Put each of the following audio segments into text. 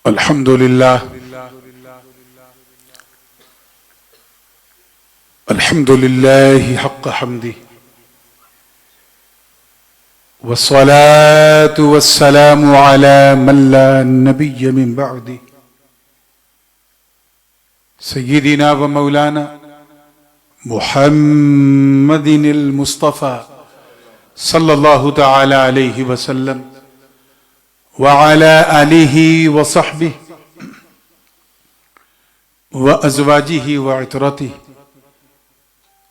الحمد لله الحمد لله حق حمده والصلاة والسلام على من لا نبي من بعده سيدنا ومولانا محمد المصطفى صلى الله تعالى عليه وسلم وعلى آله وصحبه وأزواجه وعترته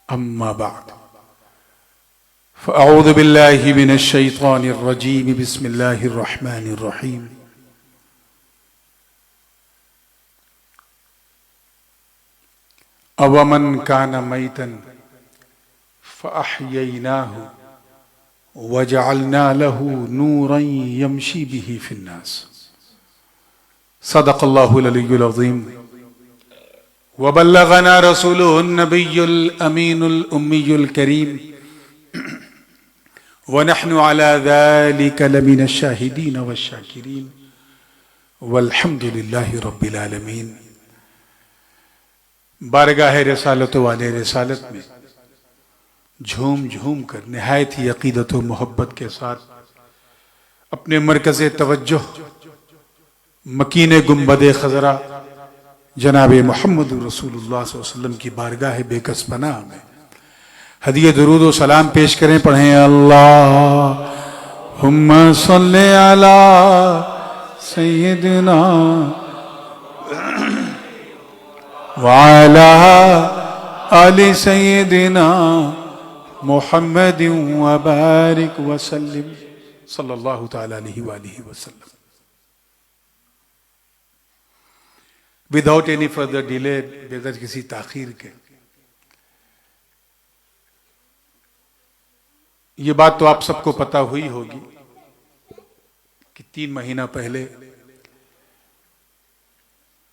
أما بعد فأعوذ بالله من الشيطان الرجيم بسم الله الرحمن الرحيم أَوَمَنْ كَانَ مَيْتًا فَأَحْيَيْنَاهُ وَجَعَلْنَا لَهُ نُورًا يَمْشِي بِهِ فِي النَّاسِ صدق الله العلي العظيم وبلغنا رسوله النبي الأمين الأمي الكريم ونحن على ذلك لمن الشاهدين والشاكرين والحمد لله رب العالمين. بارگاہ رسالت والے رسالت میں جھوم جھوم کر نہایت ہی عقیدت و محبت کے ساتھ اپنے مرکز توجہ مکین گنبد خضرا جناب محمد رسول اللہ صلی اللہ علیہ وسلم کی بارگاہ بے کس پناہ میں ہدیہ درود و سلام پیش کریں. پڑھیں اللہم صلی علی سیدنا وعلى آل سيدنا محمد وبارك وسلم صلی اللہ تعالی علیہ وآلہ وسلم. Without any further delay, بغیر کسی تاخیر کے، یہ بات تو آپ سب کو پتہ ہوئی ہوگی کہ 3 مہینہ پہلے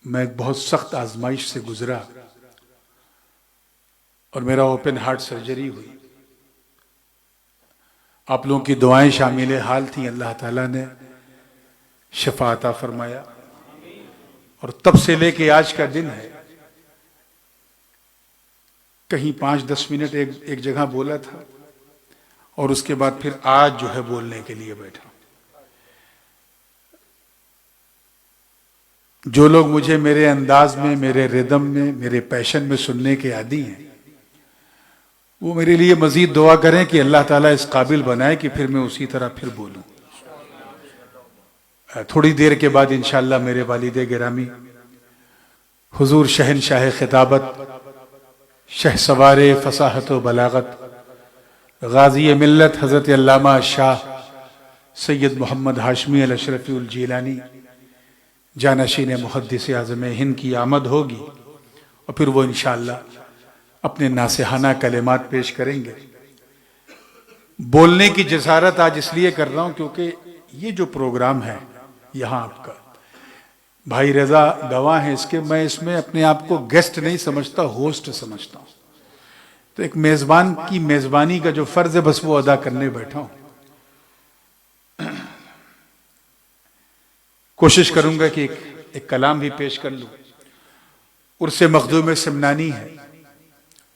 میں ایک بہت سخت آزمائش سے گزرا اور میرا اوپن ہارٹ سرجری ہوئی. آپ لوگوں کی دعائیں شامل حال تھیں. اللہ تعالیٰ نے شفا عطا فرمایا اور تب سے لے کے آج کا دن ہے کہیں 5-10 منٹ ایک جگہ بولا تھا اور اس کے بعد پھر آج جو ہے بولنے کے لیے بیٹھا. جو لوگ مجھے میرے انداز میں، میرے ردم میں، میرے پیشن میں سننے کے عادی ہیں، وہ میرے لیے مزید دعا کریں کہ اللہ تعالیٰ اس قابل بنائے کہ پھر میں اسی طرح پھر بولوں. تھوڑی دیر کے بعد انشاءاللہ میرے والد گرامی حضور شہنشاہ خطابت، شہ سوار فصاحت و بلاغت، غازی ملت حضرت علامہ شاہ سید محمد ہاشمی الاشرفی الجیلانی جانشین محدث اعظم ہند کی آمد ہوگی اور پھر وہ انشاءاللہ اپنے ناصحانہ کلمات پیش کریں گے. بولنے کی جسارت آج اس لیے کر رہا ہوں کیونکہ یہ جو پروگرام ہے یہاں آپ کا، بھائی رضا گواہ ہیں اس کے، میں اس میں اپنے آپ کو گیسٹ نہیں سمجھتا، ہوسٹ سمجھتا ہوں. تو ایک میزبان کی میزبانی کا جو فرض ہے بس وہ ادا کرنے بیٹھا ہوں. کوشش کروں گا کہ ایک کلام بھی پیش کر لوں. عرس مخدوم سمنانی ہے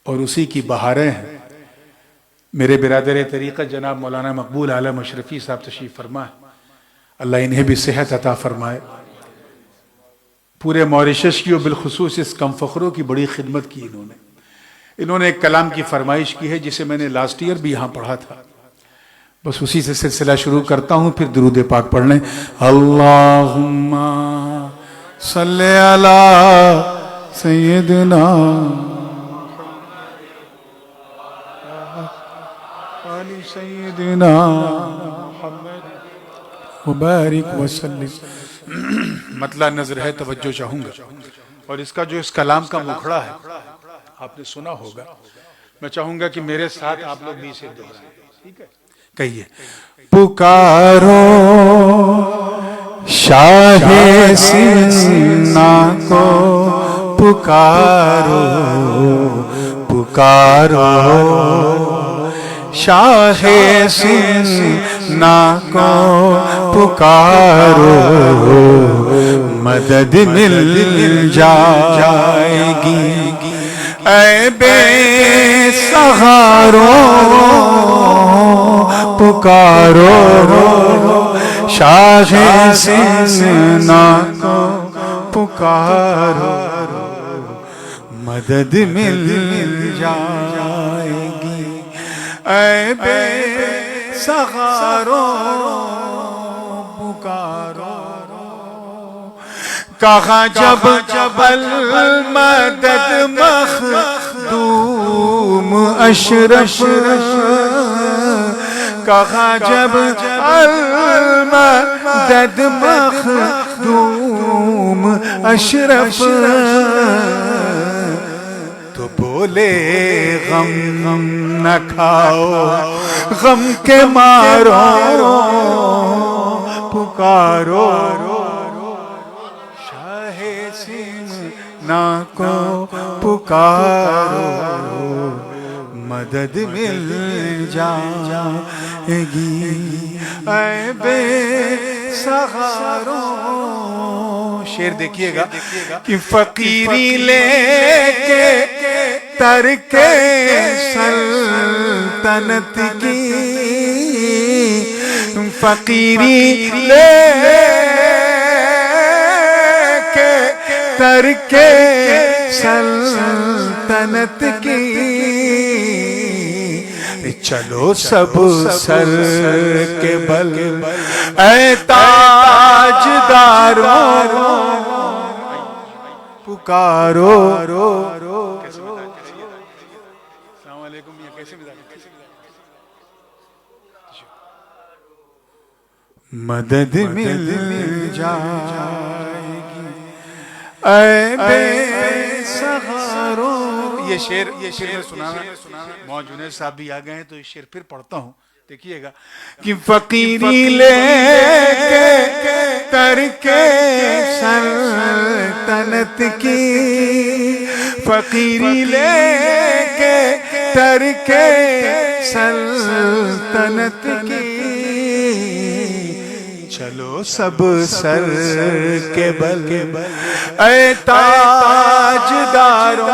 اور اسی کی بہاریں ہیں. میرے برادر طریقت جناب مولانا مقبول عالم اشرفی صاحب تشریف فرما ہے. اللہ انہیں بھی صحت عطا فرمائے. پورے موریشس کی اور بالخصوص اس کم فخروں کی بڑی خدمت کی انہوں نے ایک کلام کی فرمائش کی ہے جسے میں نے لاسٹ ایئر بھی یہاں پڑھا تھا. بس اسی سے سلسلہ شروع کرتا ہوں، پھر درود پاک پڑھ لیں. اللہم صلی علی سیدنا علی سیدنا محمد وبارک وسلم. مطلع نظر ہے، توجہ چاہوں گا، اور اس کا جو اس کلام کا مکھڑا ہے آپ نے سنا ہوگا. میں چاہوں گا کہ میرے ساتھ آپ لوگ بھی اسے دہرائیں. ٹھیک ہے، کہیے. پکارو شاہ سینا کو، پکارو پکارو شاہ سینا کو، پکارو مدد مل جائے گی اے بے سہارو پکارو شاہ سینا کو پکارو مدد مل جائے گی اے بے سہارو پکارو کہا جب المدد مخدوم اشرف کہا جب المدد مخدوم اشرف تو بولے غم نہ کھاؤ غم کے مارو پکارو شاہ سینا کو پکارو مدد مل جائے گی اے بے سہارو شعر دیکھیے گا کہ فقیری لے کے ترک سلطنت کی فقیری لے کے ترک سلطنت کی چلو سب سر کے بل اے تاجدارو پکارو السلام علیکم مدد مل جائے گی اے بے سہارو یہ شعر سنانا مولانا جنید صاحب بھی آ گئے ہیں تو یہ شعر پھر پڑھتا ہوں دیکھیے گا کہ فقیری لے کے ترک سلطنت کی فقیری لے کے ترک سلطنت کی چلو سب سر کے بل اے تاجدارو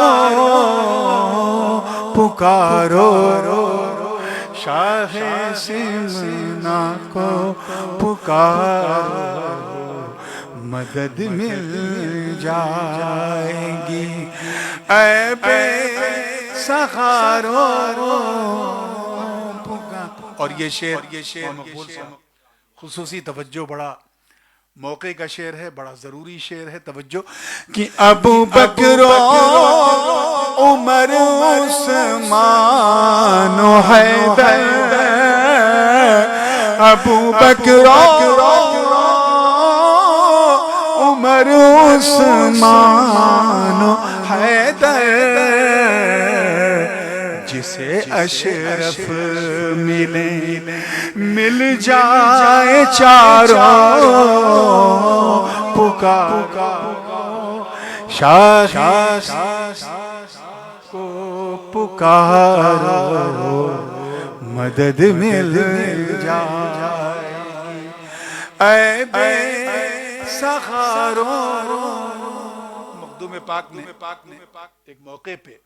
پکارو شاہ سینا کو پکارو مدد مل جائے گی اے بے سہارو اور یہ شعر مقبول صاحب خصوصی توجہ بڑا موقع کا شعر ہے بڑا ضروری شعر ہے توجہ کہ ابو بکر عمر عثمان و حیدر ابو بکر عمر عثمان و حیدر جسے اشرف ملے مل جائے چاروں پکارو شاہ کو پکارو مدد مل جائے اے بے سہارو مخدوم پاک نے ایک موقع پہ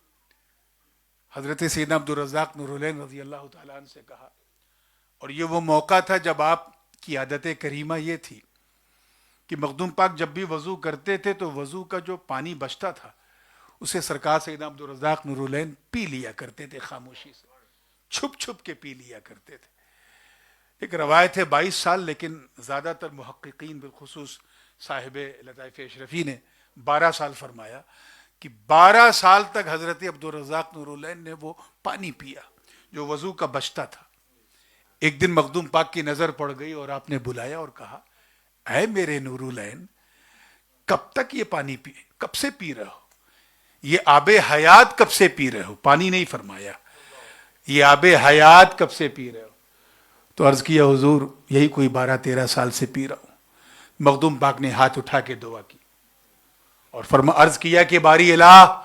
حضرت سیدنا عبدالرزاق نورالعین رضی اللہ تعالیٰ عنہ سے کہا اور یہ وہ موقع تھا جب آپ کی عادت کریمہ یہ تھی کہ مخدوم پاک جب بھی وضو کرتے تھے تو وضو کا جو پانی بچتا تھا اسے سرکار سیدنا عبدالرزاق نورالعین پی لیا کرتے تھے خاموشی سے چھپ چھپ کے پی لیا کرتے تھے ایک روایت ہے 22 سال لیکن زیادہ تر محققین بالخصوص صاحب لطائف اشرفی نے 12 سال فرمایا کہ 12 سال تک حضرت عبدالرزاق نورالعین نے وہ پانی پیا جو وضو کا بچتا تھا ایک دن مخدوم پاک کی نظر پڑ گئی اور آپ نے بلایا اور کہا اے میرے نورالعین کب تک یہ پانی پیے کب سے پی رہے ہو یہ آب حیات کب سے پی رہے ہو پانی نہیں فرمایا یہ آب حیات کب سے پی رہے ہو تو عرض کیا حضور یہی کوئی 12-13 سال سے پی رہا ہوں مخدوم پاک نے ہاتھ اٹھا کے دعا کی اور عرض کیا کہ باری الہ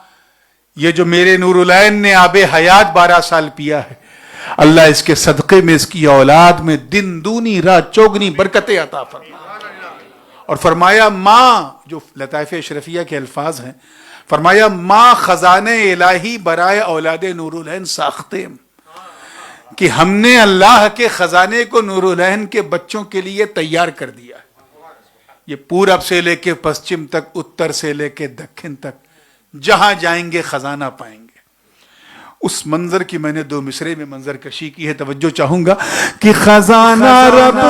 یہ جو میرے نورالعین نے آب حیات 12 سال پیا ہے اللہ اس کے صدقے میں اس کی اولاد میں دن دونی رات چوگنی برکتیں عطا فرما اور فرمایا ماں، جو لطائف اشرفیہ کے الفاظ ہیں، فرمایا ماں خزانہ الہی برائے اولاد نور العین ساختے، کہ ہم نے اللہ کے خزانے کو نور العین کے بچوں کے لیے تیار کر دیا. یہ پورب سے لے کے پشچم تک، اتر سے لے کے دکن تک، جہاں جائیں گے خزانہ پائیں گے. اس منظر کی میں نے 2 مصرے میں منظر کشی کی ہے، توجہ چاہوں گا کہ خزانہ رب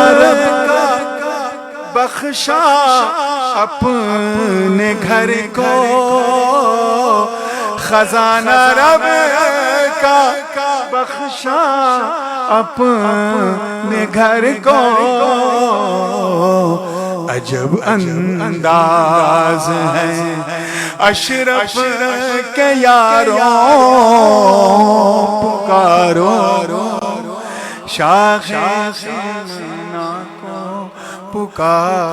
کا بخشا اپنے گھر کو، خزانہ رب کا بخشا اپنے گھر کو. عجب انداز ہے اشرف کے یاروں، پکارو شاخ سینا کو، پکارو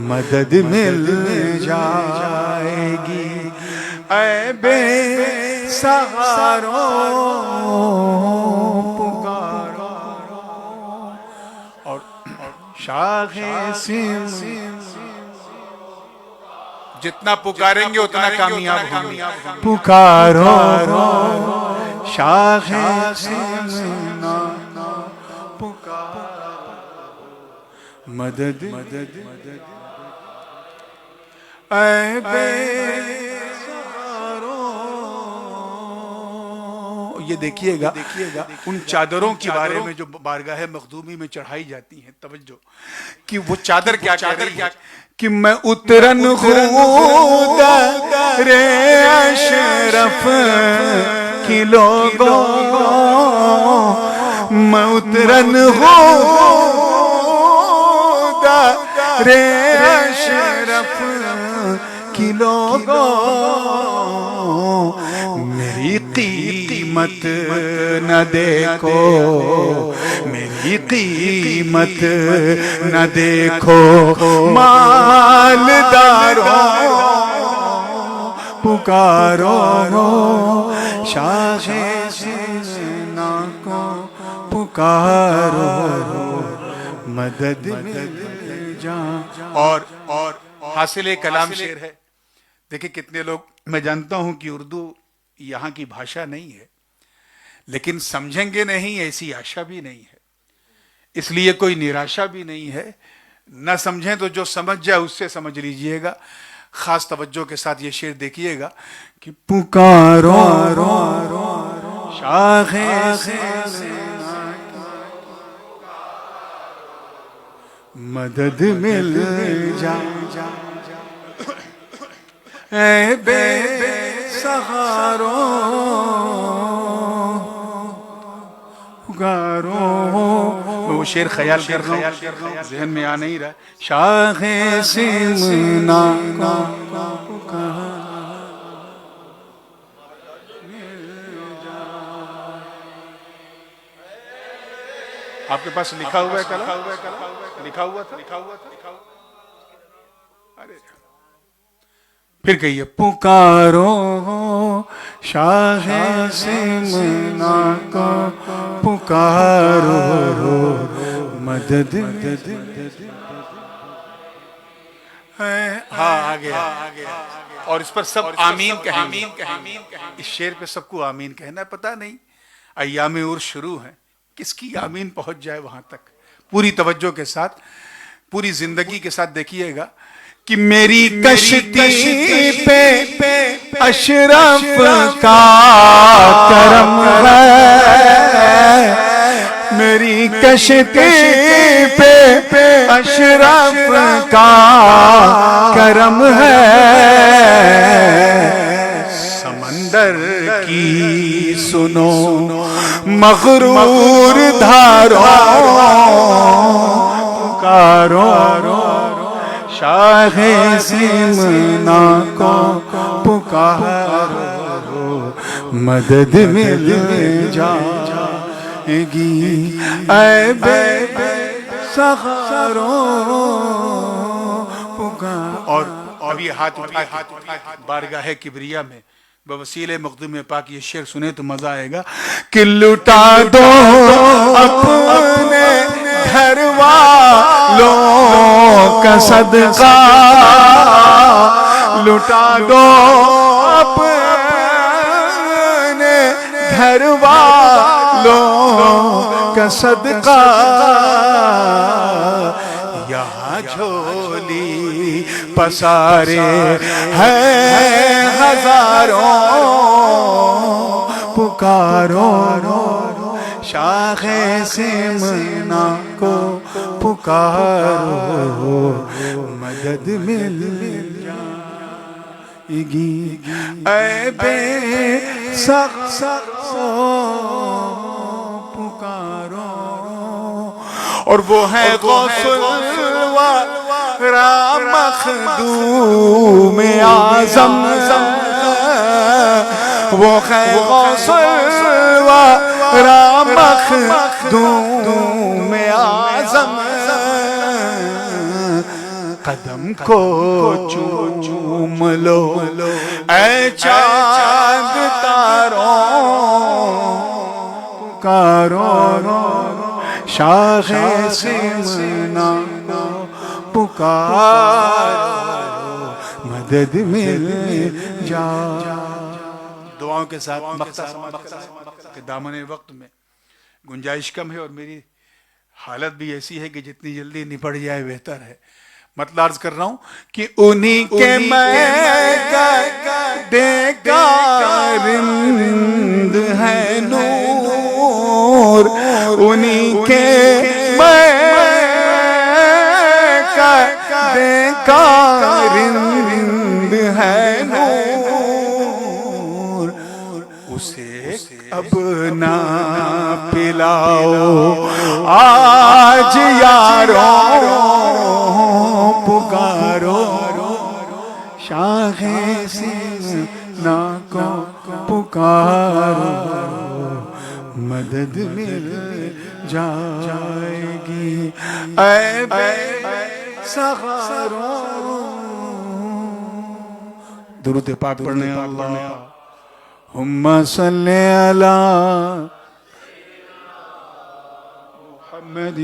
مدد مل جائے گی اے بے سہاروں، پکارو. اور شاخ سیم جتنا پکاریں گے اتنا کامیاب ہوں گے. پکارو شاخ سیمنا، پکارو مدد اے بے سہاروں. یہ دیکھیے گا ان چادروں کے بارے میں جو بارگاہ مخدومی میں چڑھائی جاتی ہیں، توجہ کہ وہ چادر کیا کہہ رہی ہے کہ میں اترن خود رے اشرف کی لوگوں، میں اترن خود رے اشرف کی لوگوں، میری قیمت نہ دیکھو، میری قیمت نہ دیکھو مالداروں، پکارو شاخ سینا کو، پکارو مدد مل جا. اور حاصل کلام شعر ہے. دیکھیں کتنے لوگ، میں جانتا ہوں کہ اردو یہاں کی بھاشا نہیں ہے، لیکن سمجھیں گے نہیں ایسی آشا بھی نہیں ہے، اس لیے کوئی نراشا بھی نہیں ہے. نہ سمجھیں تو جو سمجھ جائے اس سے سمجھ لیجئے گا. خاص توجہ کے ساتھ یہ شعر دیکھیے گا کہ پکارو شاخ سینا مدد مل جا اے بے سہاروں، پکارو. وہ شعر خیال کر رہا ہوں، ذہن میں آ نہیں رہا. شاخ سیمنا کو پکارو، آپ کے پاس لکھا ہوا ہے کلام؟ لکھا ہوا تھا. پھر کہیے پکارو شاخ سیمنا کو، پکارو مدد. ہاں آگے. اور اس پر سب آمین کہیں گے. اس شعر پہ سب کو آمین کہنا. پتہ نہیں ایام عرس شروع ہیں، کس کی آمین پہنچ جائے وہاں تک. پوری توجہ کے ساتھ، پوری زندگی کے ساتھ دیکھیے گا کہ میری کشتی پہ اشرف کا کرم ہے، میری کشتی پہ اشرف کا کرم ہے. سمندر کی سنو مغرور دھاروں، پکارو شاخ سیمنا کو، پکارو مدد مل جائے گی اے بے سہاروں، پکارو. اور ابھی ہاتھ اٹھا بارگاہ کبریا میں بوسیلہ مخدوم پاک یہ شعر سنے تو مزہ آئے گا کہ لٹا دو اپنے گھر والوں کا صدقہ لٹا دو اپنے گھر والوں کا صدقہ یہاں جھولی پسارے ہیں ہزاروں پکارو شاخ سمنا کو پکارو مدد مل جائے گی اے بے سخو پکارو اور وہ ہے غوث الورا مخدوم اعظم وہ ہے غوث الورا مخدوم اعظم قدم کو چوم لو اے چاند تاروں پکارو شاخ سمنا پکارو مدد مل جائے دعاؤں کے ساتھ مقطع کہ دامن وقت میں گنجائش کم ہے اور میری حالت بھی ایسی ہے کہ جتنی جلدی نپٹ جائے بہتر ہے مطلب عرض کر رہا ہوں کہ انہی کے میں رند ہے نور انہی کے میں رند ہے نور اسے اب نہ پلاؤ آج یاروں پکارو شاخ سمنا کو پکارو مدد مل جائے گی اے بے سخاروں درود پاک پڑھنے اللہم صلی علی محمد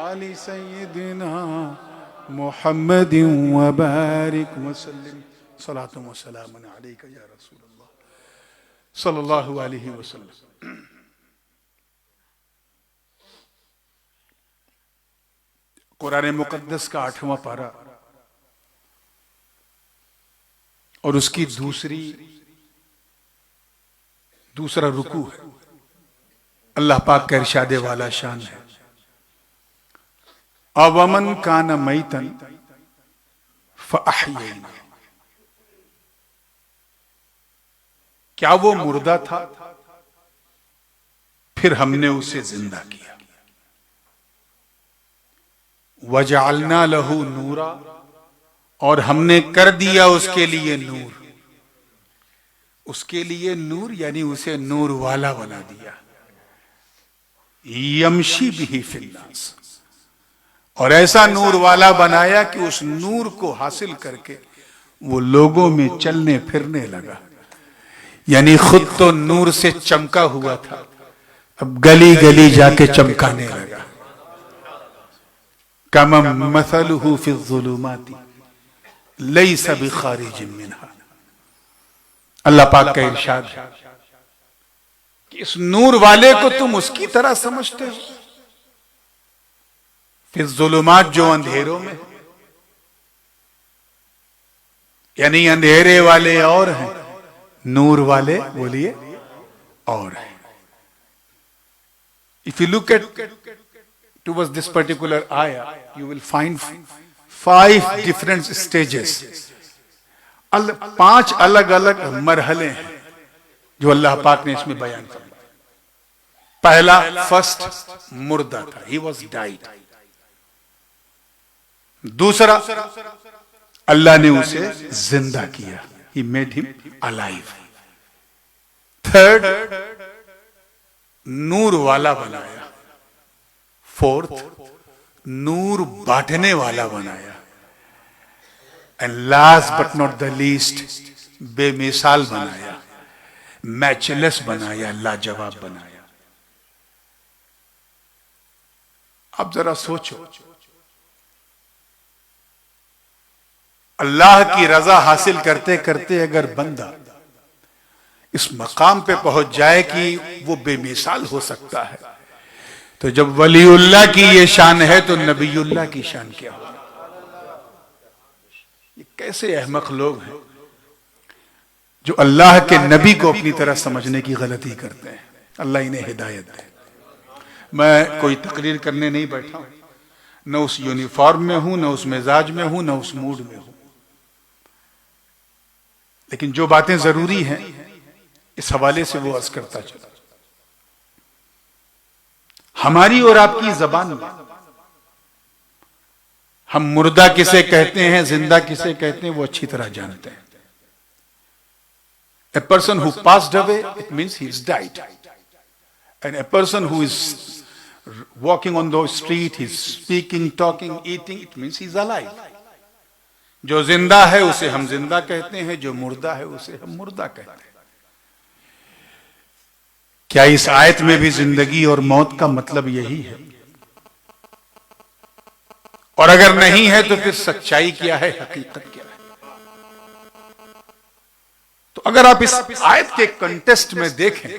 آل سیدنا محمد وبارک وسلم صلاۃ و سلام علیک یا رسول اللہ صلی اللہ علیہ وسلم قرآن مقدس کا 8واں پارہ اور اس کی دوسرا رکوع ہے اللہ پاک کا ارشاد والا شان ہے اَوَمَنْ كَانَ مَيْتًا فَأَحْيَيْنَا کیا وہ مردہ تھا پھر ہم نے اسے زندہ کیا وَجَعَلْنَا لَهُ نُورًا اور ہم نے کر دیا اس کے لیے نور اس کے لیے نور یعنی اسے نور والا بنا دیا یمشی بہ فی الناس اور ایسا نور والا بنایا کہ اس نور کو حاصل کر کے وہ لوگوں میں چلنے پھرنے لگا یعنی خود تو نور سے چمکا ہوا تھا اب گلی گلی جا کے چمکانے لگا کما مثلہ فی الظلمات لیس بخارج منہا اللہ پاک کا ارشاد ہے کہ اس نور والے کو تم اس کی طرح سمجھتے ہو فی الظلمات جو اندھیروں میں یعنی اندھیرے والے اور ہیں نور والے بولیے اور ہیں if you look at towards this particular ayah you will find 5 different stages 5 الگ الگ مرحلے ہیں جو اللہ پاک نے اس میں بیان کیا پہلا فرسٹ مردہ تھا he was died دوسرا اللہ نے اسے زندہ کیا he made him alive third نور والا بنایا فورتھ نور بانٹنے والا بنایا and last but not the least بے مثال بنایا میچ لیس بنایا لاجواب بنایا اب ذرا سوچو، اللہ کی رضا حاصل کرتے کرتے اگر بندہ اس مقام پہ پہنچ جائے کہ وہ بے مثال ہو سکتا ہے، تو جب ولی اللہ کی یہ شان ہے تو نبی اللہ کی شان کیا ہو؟ یہ کیسے احمق لوگ ہیں جو اللہ کے نبی کو اپنی طرح سمجھنے کی غلطی کرتے ہیں۔ اللہ انہیں ہدایت دے۔ میں کوئی تقریر کرنے نہیں بیٹھا ہوں، نہ اس یونیفارم میں ہوں، نہ اس مزاج میں ہوں، نہ اس موڈ میں ہوں، لیکن جو باتیں ضروری ہیں اس حوالے سے وہ عرض کرتا چلا۔ ہماری اور آپ کی زبان میں ہم مردہ کسے کہتے ہیں، زندہ کسے کہتے ہیں، وہ اچھی طرح جانتے ہیں۔ A person who passed away, it means he's died. And a person who is walking on the street, he's speaking, talking, eating, it means he's alive. جو زندہ ہے اسے ہم زندہ کہتے ہیں، جو مردہ ہے اسے ہم مردہ کہتے ہیں۔ کیا اس آیت میں بھی زندگی اور موت کا مطلب یہی ہے؟ اور اگر نہیں ہے تو پھر سچائی کیا ہے، حقیقت کیا ہے؟ تو اگر آپ اس آیت کے کنٹیسٹ میں دیکھیں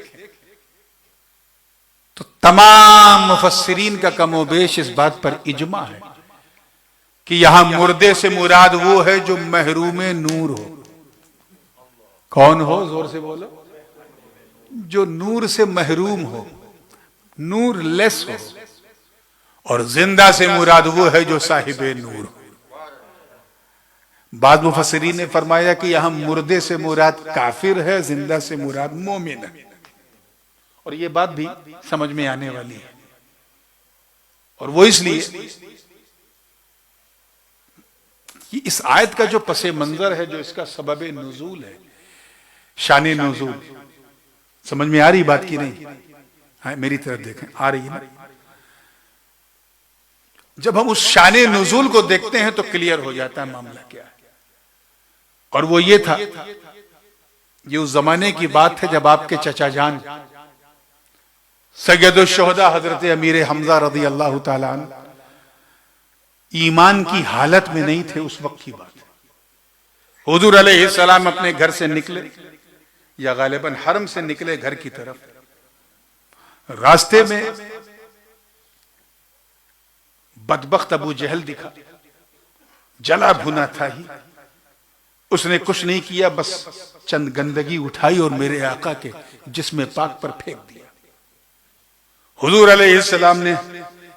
تو تمام مفسرین کا کم و بیش اس بات پر اجماع ہے کہ یہاں مردے سے مراد وہ ہے جو محروم نور ہو۔ کون ہو؟ زور سے بولو۔ جو نور سے محروم ہو، نور لیس ہو، اور زندہ سے مراد وہ ہے جو صاحب نور ہو۔ بعض مفسرین نے فرمایا کہ یہاں مردے سے مراد کافر ہے، زندہ سے مراد مومن ہے، اور یہ بات بھی سمجھ میں آنے والی ہے، اور وہ اس لیے کہ اس آیت کا جو پس منظر ہے، جو اس کا سبب نزول ہے، شان نزول، سمجھ میں آ رہی بات کی نہیں؟ میری طرف دیکھیں، آ رہی ہے نا؟ جب ہم اس شان نزول کو دیکھتے ہیں تو کلیئر ہو جاتا ہے معاملہ کیا ہے، اور وہ یہ تھا، یہ اس زمانے کی بات ہے جب آپ کے چچا جان سید الشہداء حضرت امیر حمزہ رضی اللہ تعالیٰ عنہ ایمان کی حالت میں نہیں تھے۔ اس وقت کی بات ہے، حضور علیہ السلام اپنے گھر سے نکلے، یا غالباً حرم سے نکلے گھر کی طرف، راستے میں بدبخت ابو جہل دکھا، جلا بھنا تھا ہی، اس نے کچھ نہیں کیا، بس چند گندگی اٹھائی اور میرے آقا کے جسم پاک پر پھینک دیا۔ حضور علیہ السلام نے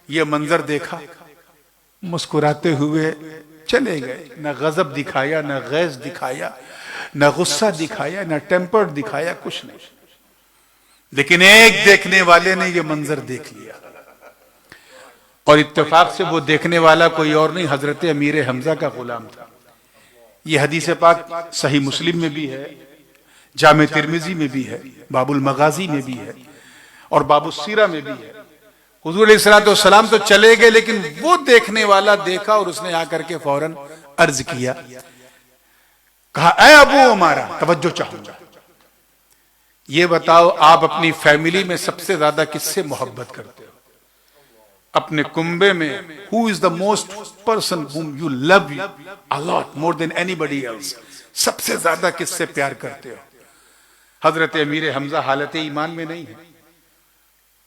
یہ منظر دیکھا، مسکراتے ہوئے چلے گئے، نہ غضب دکھایا، نہ غیظ دکھایا، نہ غصہ دکھایا، نہ ٹیمپر دکھایا، کچھ نہیں۔ لیکن ایک دیکھنے والے نے یہ منظر دیکھ لیا، اور اتفاق سے وہ دیکھنے والا کوئی اور نہیں، حضرت امیر حمزہ کا غلام تھا۔ یہ حدیث پاک صحیح مسلم میں بھی ہے، جامع ترمذی میں بھی ہے، باب المغازی میں بھی ہے، اور باب السیرہ میں بھی ہے۔ حضور علیہ السلام تو چلے گئے، لیکن وہ دیکھنے والا دیکھا، اور اس نے آ کر کے فوراً عرض کیا، کہا اے ابو عمارہ، توجہ چاہوں گا، یہ بتاؤ آپ اپنی فیملی میں سب سے زیادہ کس سے محبت کرتے ہو؟ اپنے کنبے میں who is the most person whom you love a lot more than anybody else؟ سب سے زیادہ کس سے پیار کرتے ہو؟ حضرت امیر حمزہ حالت ایمان میں نہیں ہے،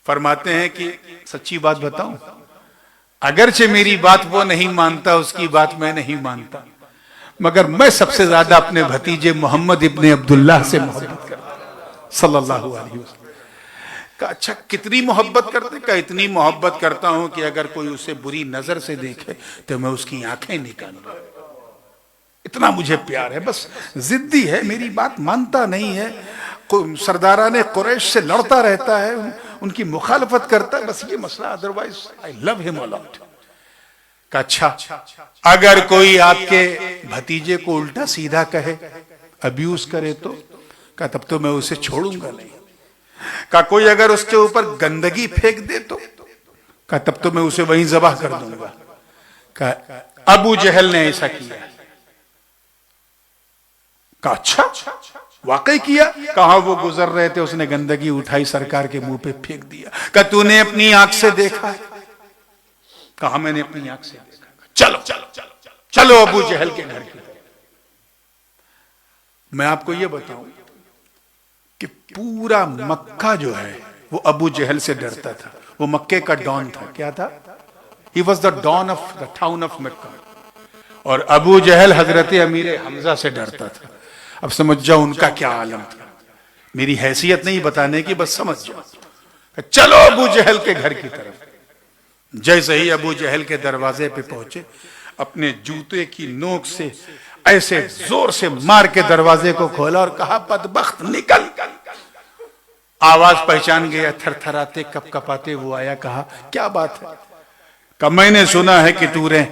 فرماتے ہیں کہ سچی بات بتاؤں، اگرچہ میری بات وہ نہیں مانتا، اس کی بات میں نہیں مانتا، مگر میں سب سے زیادہ اپنے بھتیجے محمد ابن عبداللہ سے محبت کرتا ہوں صلی اللہ علیہ وسلم۔ کہا اچھا کتنی محبت کرتے؟ کہا اتنی محبت کرتا ہوں کہ اگر کوئی اسے بری نظر سے دیکھے تو میں اس کی آنکھیں نکالوں، اتنا مجھے پیار ہے، بس ضدی ہے، میری بات مانتا نہیں ہے، سرداران قریش سے لڑتا رہتا ہے، ان کی مخالفت کرتا ہے، بس یہ مسئلہ، otherwise I love him a lot۔ کہا اچھا اگر کوئی آپ کے بھتیجے کو الٹا سیدھا کہے، ابیوز کرے تو؟ کہا تب تو میں اسے چھوڑوں گا نہیں۔ کہا کوئی اگر اس کے اوپر گندگی پھینک دے تو؟ کہا تب تو میں اسے وہیں ذبح کر دوں گا۔ کہا ابو جہل نے ایسا کیا؟ کہا اچھا واقعی کیا؟ کہاں وہ گزر رہے تھے، اس نے گندگی اٹھائی، سرکار کے منہ پہ پھینک دیا۔ کہا تو نے اپنی آنکھ سے دیکھا ہے؟ کہا میں نے اپنی آنکھ سے دیکھا. چلو چلو ابو جہل کے گھر کی. میں آپ کو یہ بتاؤں کہ پورا مکہ جو ہے وہ ابو جہل سے ڈرتا تھا. وہ مکے کا ڈان تھا. کیا تھا؟ He was the don of the town of Mecca. اور ابو جہل حضرت امیر حمزہ سے ڈرتا تھا. اب سمجھ جاؤ ان کا کیا عالم تھا. میری حیثیت نہیں بتانے کی، بس سمجھ جاؤ. چلو ابو جہل کے گھر کی طرف. جیسے ہی ابو جہل کے دروازے پہ پہنچے، اپنے جوتے کی نوک سے ایسے زور سے مار کے دروازے کو کھولا اور کہا بدبخت نکل. آواز پہچان گیا، تھر تھراتے کپ کپاتے وہ آیا. کہا کیا بات ہے؟ کہ میں نے سنا ہے کہ تو نے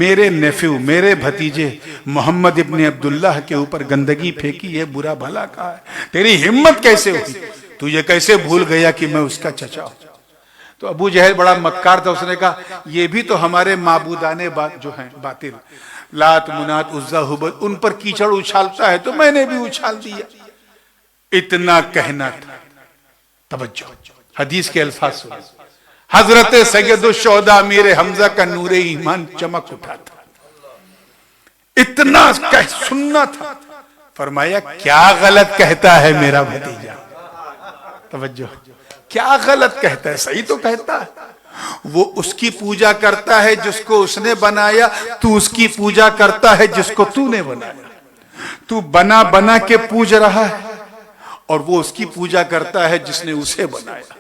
میرے نیفیو، میرے بھتیجے محمد ابن عبداللہ کے اوپر گندگی پھینکی ہے، برا بھلا کہا ہے. تیری ہمت کیسے ہوئی؟ تو یہ کیسے بھول گیا کہ میں اس کا چچا ہوں؟ تو ابو جہل بڑا مکار تھا. اس نے کہا یہ بھی تو ہمارے معبودان جو ہیں باطل، لات منات عزا حبل، ان پر کیچڑ اچھالتا ہے تو میں نے بھی اچھال دیا. اتنا کہنا تھا. توجہ، حدیث کے الفاظ سنو. حضرت سید الشہداء امیر حمزہ کا نور ایمان چمک اٹھا تھا. اتنا سننا تھا. فرمایا کیا غلط کہتا ہے میرا بھتیجا. توجہ، کیا غلط کہتا ہے؟ صحیح تو کہتا ہے. وہ اس کی پوجا کرتا ہے جس کو اس نے بنایا، تو اس کی پوجا کرتا ہے جس کو تو نے بنایا. تو بنا بنا کے پوج رہا ہے اور وہ اس کی پوجا کرتا ہے جس نے اسے بنایا.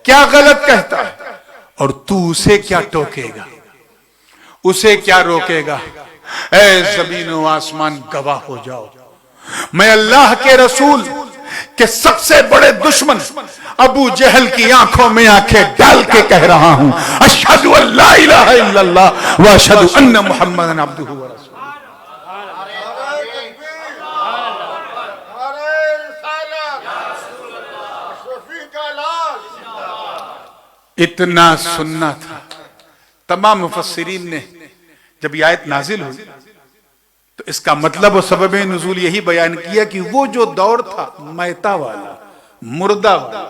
کیا غلط کہتا ہے؟ اور تو اسے کیا ٹوکے گا، اسے کیا روکے گا؟ اے زمین و آسمان گواہ ہو جاؤ، میں اللہ کے رسول کہ سب سے بڑے دشمن ابو جہل کی آنکھوں میں آنکھیں ڈال کے کہہ رہا ہوں اشہد ان لا الہ الا اللہ و اشہد ان محمد عبدہ و رسولہ. اتنا سننا تھا. تمام مفسرین نے جب یہ آیت نازل ہوئی تو اس کا مطلب و سبب نزول یہی بیان کیا کہ وہ جو دور تھا میتا والا، مردہ والا،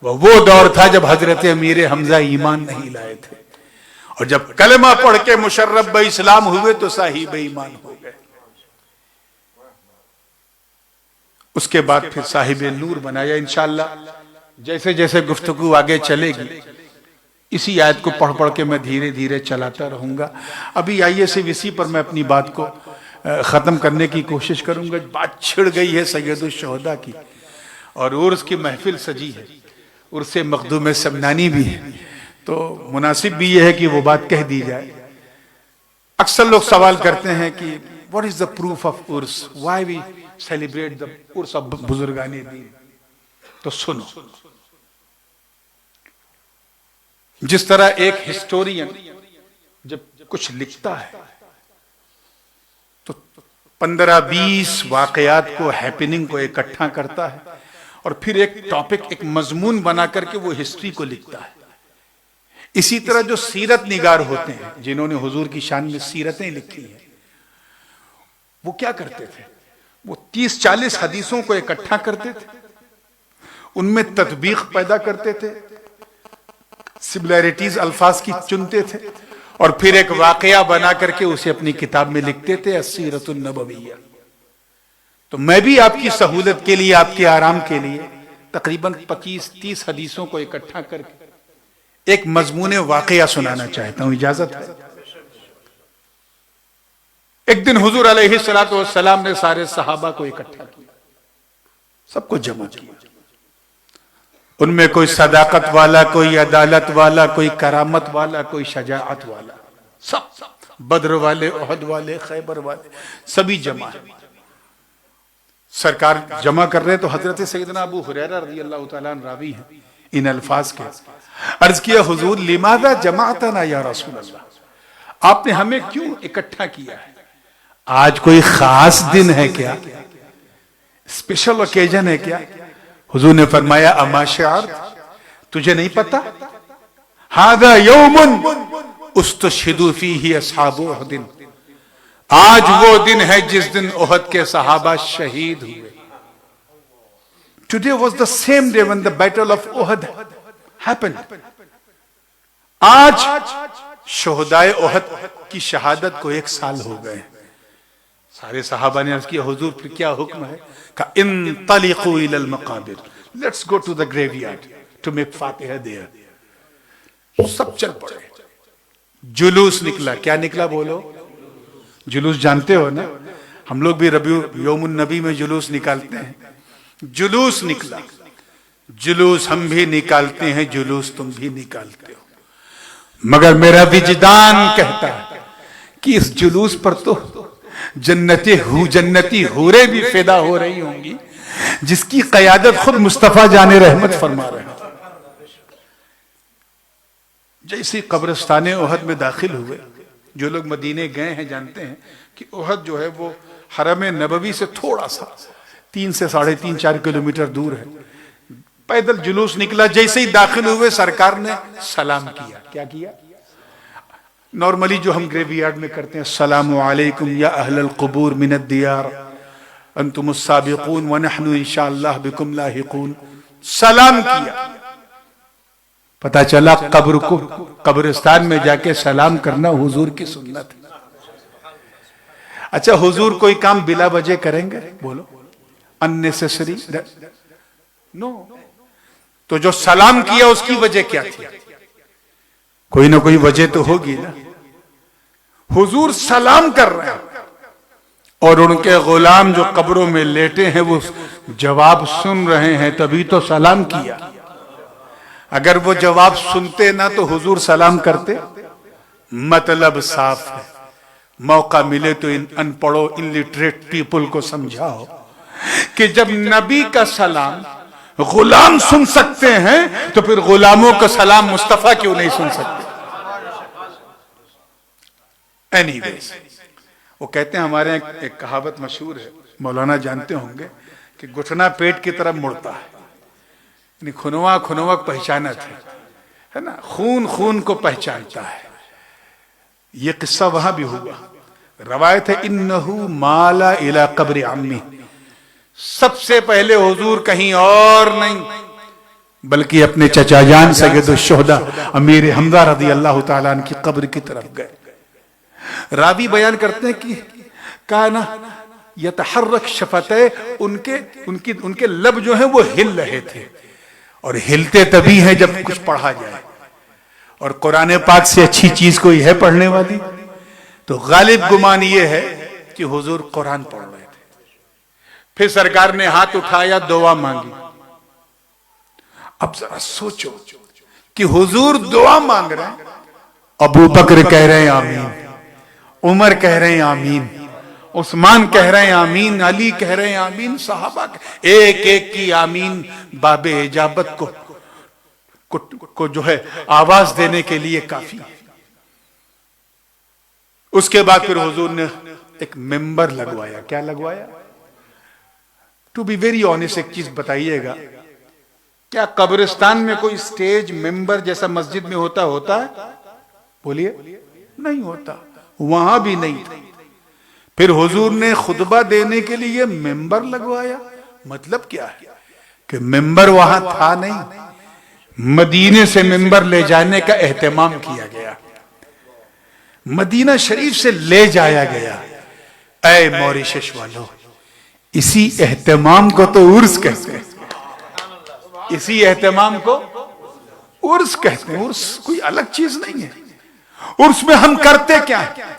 وہ دور تھا جب حضرت امیر حمزہ ایمان نہیں لائے تھے. اور جب کلمہ پڑھ کے مشرف بے اسلام ہوئے تو صاحب ایمان ہو گئے. اس کے بعد پھر صاحب نور بنایا. انشاءاللہ جیسے جیسے گفتگو آگے چلے گی اسی آیت کو پڑھ پڑھ کے میں دھیرے دھیرے چلاتا رہوں گا. ابھی آئیے صرف اسی پر میں اپنی بات کو ختم کرنے کی کوشش کروں گا. بات چھڑ گئی ہے سید الشہداء کی اور عرس کی محفل سجی ہے، عرس مخدوم سمنانی بھی ہے، تو مناسب بھی یہ ہے کہ وہ بات کہہ دی جائے. اکثر لوگ سوال کرتے ہیں کہ what is the proof of عرس؟ why we celebrate the عرس of بزرگان دین؟ تو سنو، جس طرح ایک ہسٹورین جب کچھ لکھتا ہے تو 15-20 واقعات کو، ہیپننگ کو اکٹھا کرتا ہے اور پھر ایک ٹاپک، ایک مضمون بنا کر کے وہ ہسٹری کو لکھتا ہے. اسی طرح جو سیرت نگار ہوتے ہیں جنہوں نے حضور کی شان میں سیرتیں لکھی ہیں، وہ کیا کرتے تھے؟ وہ 30-40 حدیثوں کو اکٹھا کرتے تھے، ان میں تطبیق پیدا کرتے تھے، سملیرٹیز الفاظ کی چنتے تھے اور پھر ایک واقعہ بنا کر کے اسے اپنی کتاب میں لکھتے تھے السیرۃ النبویہ. تو میں بھی آپ کی سہولت کے لیے، آپ کے آرام کے لیے تقریباً 25-30 حدیثوں کو اکٹھا کر کے ایک مضمون واقعہ سنانا چاہتا ہوں. اجازت ہے؟ ایک دن حضور علیہ السلام نے سارے صحابہ کو اکٹھا کیا، سب کو جمع کیا. ان میں کوئی صداقت والا، کوئی عدالت والا، کوئی کرامت والا، کوئی شجاعت والا، سب بدر والے، احد والے، خیبر والے، سبھی جمع ہیں. سرکار جمع کر رہے تو حضرت سیدنا ابو ہریرہ رضی اللہ تعالیٰ عنہ راوی ہیں ان الفاظ کے. عرض کیا حضور لماذا جمعتنا یا رسول اللہ، آپ نے ہمیں کیوں اکٹھا کیا ہے؟ آج کوئی خاص دن ہے کیا؟ اسپیشل اوکیجن ہے کیا؟ حضور نے فرمایا اما شعرت، تجھے نہیں پتا؟ ھذا یوم استشہد فیہ اصحاب احد، آج وہ دن ہے جس دن احد کے صحابہ شہید ہوئے. Today was the same day when the battle of Uhud happened. آج شہدائے احد کی شہادت کو 1 سال ہو گئے. سارے صحابہ نے عرض کیا حضور پھر کیا حکم ہے؟ کہا انطلقوا الی المقابر، let's go to the graveyard to make فاتحہ دیئر. سب چل پڑے. جلوس نکلا. کیا نکلا بولو؟ جلوس جانتے ہو نا، ہم لوگ بھی یوم النبی میں جلوس نکالتے ہیں. جلوس نکلا. جلوس ہم بھی نکالتے ہیں، جلوس تم بھی نکالتے ہو، مگر میرا وجدان کہتا ہے کہ اس جلوس پر تو جنتی حوریں بھی فدا ہو رہی ہوں گی، جس کی قیادت خود مصطفیٰ جان رحمت فرما رہے ہیں. جیسے قبرستان احد میں داخل ہوئے، جو لوگ مدینے گئے ہیں جانتے ہیں کہ احد جو ہے وہ حرم نبوی سے تھوڑا سا 3 سے 3.5 4 کلومیٹر دور ہے. پیدل جلوس نکلا. جیسے ہی داخل ہوئے سرکار نے سلام کیا. کیا کیا؟ نارملی جو ہم گریو یارڈ میں کرتے ہیں، السلام علیکم یا اہل القبور من الدیار انتم السابقون ونحن انشاءاللہ بکم لاحقون. سلام کیا. پتا چلا قبرستان میں جا کے سلام کرنا حضور کی سنت ہے. اچھا حضور کوئی کام بلا وجہ کریں گے؟ بولو unnecessary نو. تو جو سلام کیا اس کی وجہ کیا تھی؟ کوئی نہ کوئی وجہ تو ہوگی نا. حضور سلام کر رہے ہیں اور ان کے غلام جو قبروں میں لیٹے ہیں وہ جواب سن رہے ہیں، تبھی تو سلام کیا. اگر وہ جواب سنتے نہ تو حضور سلام کرتے. مطلب صاف ہے. موقع ملے تو ان پڑھو انلیٹریٹ پیپل کو سمجھاؤ کہ جب نبی کا سلام غلام سن سکتے ہیں تو پھر غلاموں کا سلام مصطفیٰ کیوں نہیں سن سکتے؟ اینی ویز وہ کہتے ہیں، ہمارے ایک کہاوت مشہور ہے، مولانا جانتے ہوں گے، کہ گھٹنا پیٹ کی طرف مڑتا ہے. یعنی خنوا پہچانت ہے نا، خون کو پہچانتا ہے. یہ قصہ وہاں بھی ہوا. روایت ہے انہو مالا الی قبر عمی. سب سے پہلے حضور کہیں اور نہیں بلکہ اپنے چچا جان سید الشہداء امیر حمزہ رضی اللہ تعالیٰ عنہ کی قبر کی طرف گئے. راوی بیان کرتے ہیں کہ کانا یتحرک شفتے، ان کے لب جو ہیں وہ ہل رہے تھے، اور ہلتے تبھی ہیں جب کچھ پڑھا جائے. اور قرآن پاک سے اچھی چیز کوئی ہے پڑھنے والی؟ تو غالب گمان یہ ہے کہ حضور قرآن پڑھ رہے تھے. پھر سرکار نے ہاتھ اٹھایا، دعا مانگی. اب ذرا سوچو کہ حضور دعا مانگ رہے ہیں، ابو بکر کہہ رہے ہیں آمین، عمر کہہ رہے ہیں آمین، عثمان کہہ رہے ہیں آمین، علی کہہ رہے ہیں آمین، صحابہ ایک ایک کی آمین باب اجابت کو جو ہے آواز دینے کے لیے کافی. اس کے بعد پھر حضور نے ایک ممبر لگوایا. کیا لگوایا؟ ٹو بی ویری آنیسٹ ایک چیز بتائیے گا، کیا قبرستان میں کوئی سٹیج ممبر جیسا مسجد میں ہوتا ہے؟ بولیے. نہیں ہوتا. وہاں بھی نہیں تھا. پھر حضور نے خطبہ دینے کے لیے ممبر لگوایا. مطلب کیا ہے؟ کہ ممبر وہاں تھا نہیں، مدینے سے ممبر لے جانے کا اہتمام کیا گیا، مدینہ شریف سے لے جایا گیا. اے موریشش والو، اسی اہتمام کو تو عرس کہتے ہیں. اسی اہتمام کو عرس کہتے ہیں. عرس کوئی الگ چیز نہیں ہے. عرس میں ہم کرتے کیا ہیں؟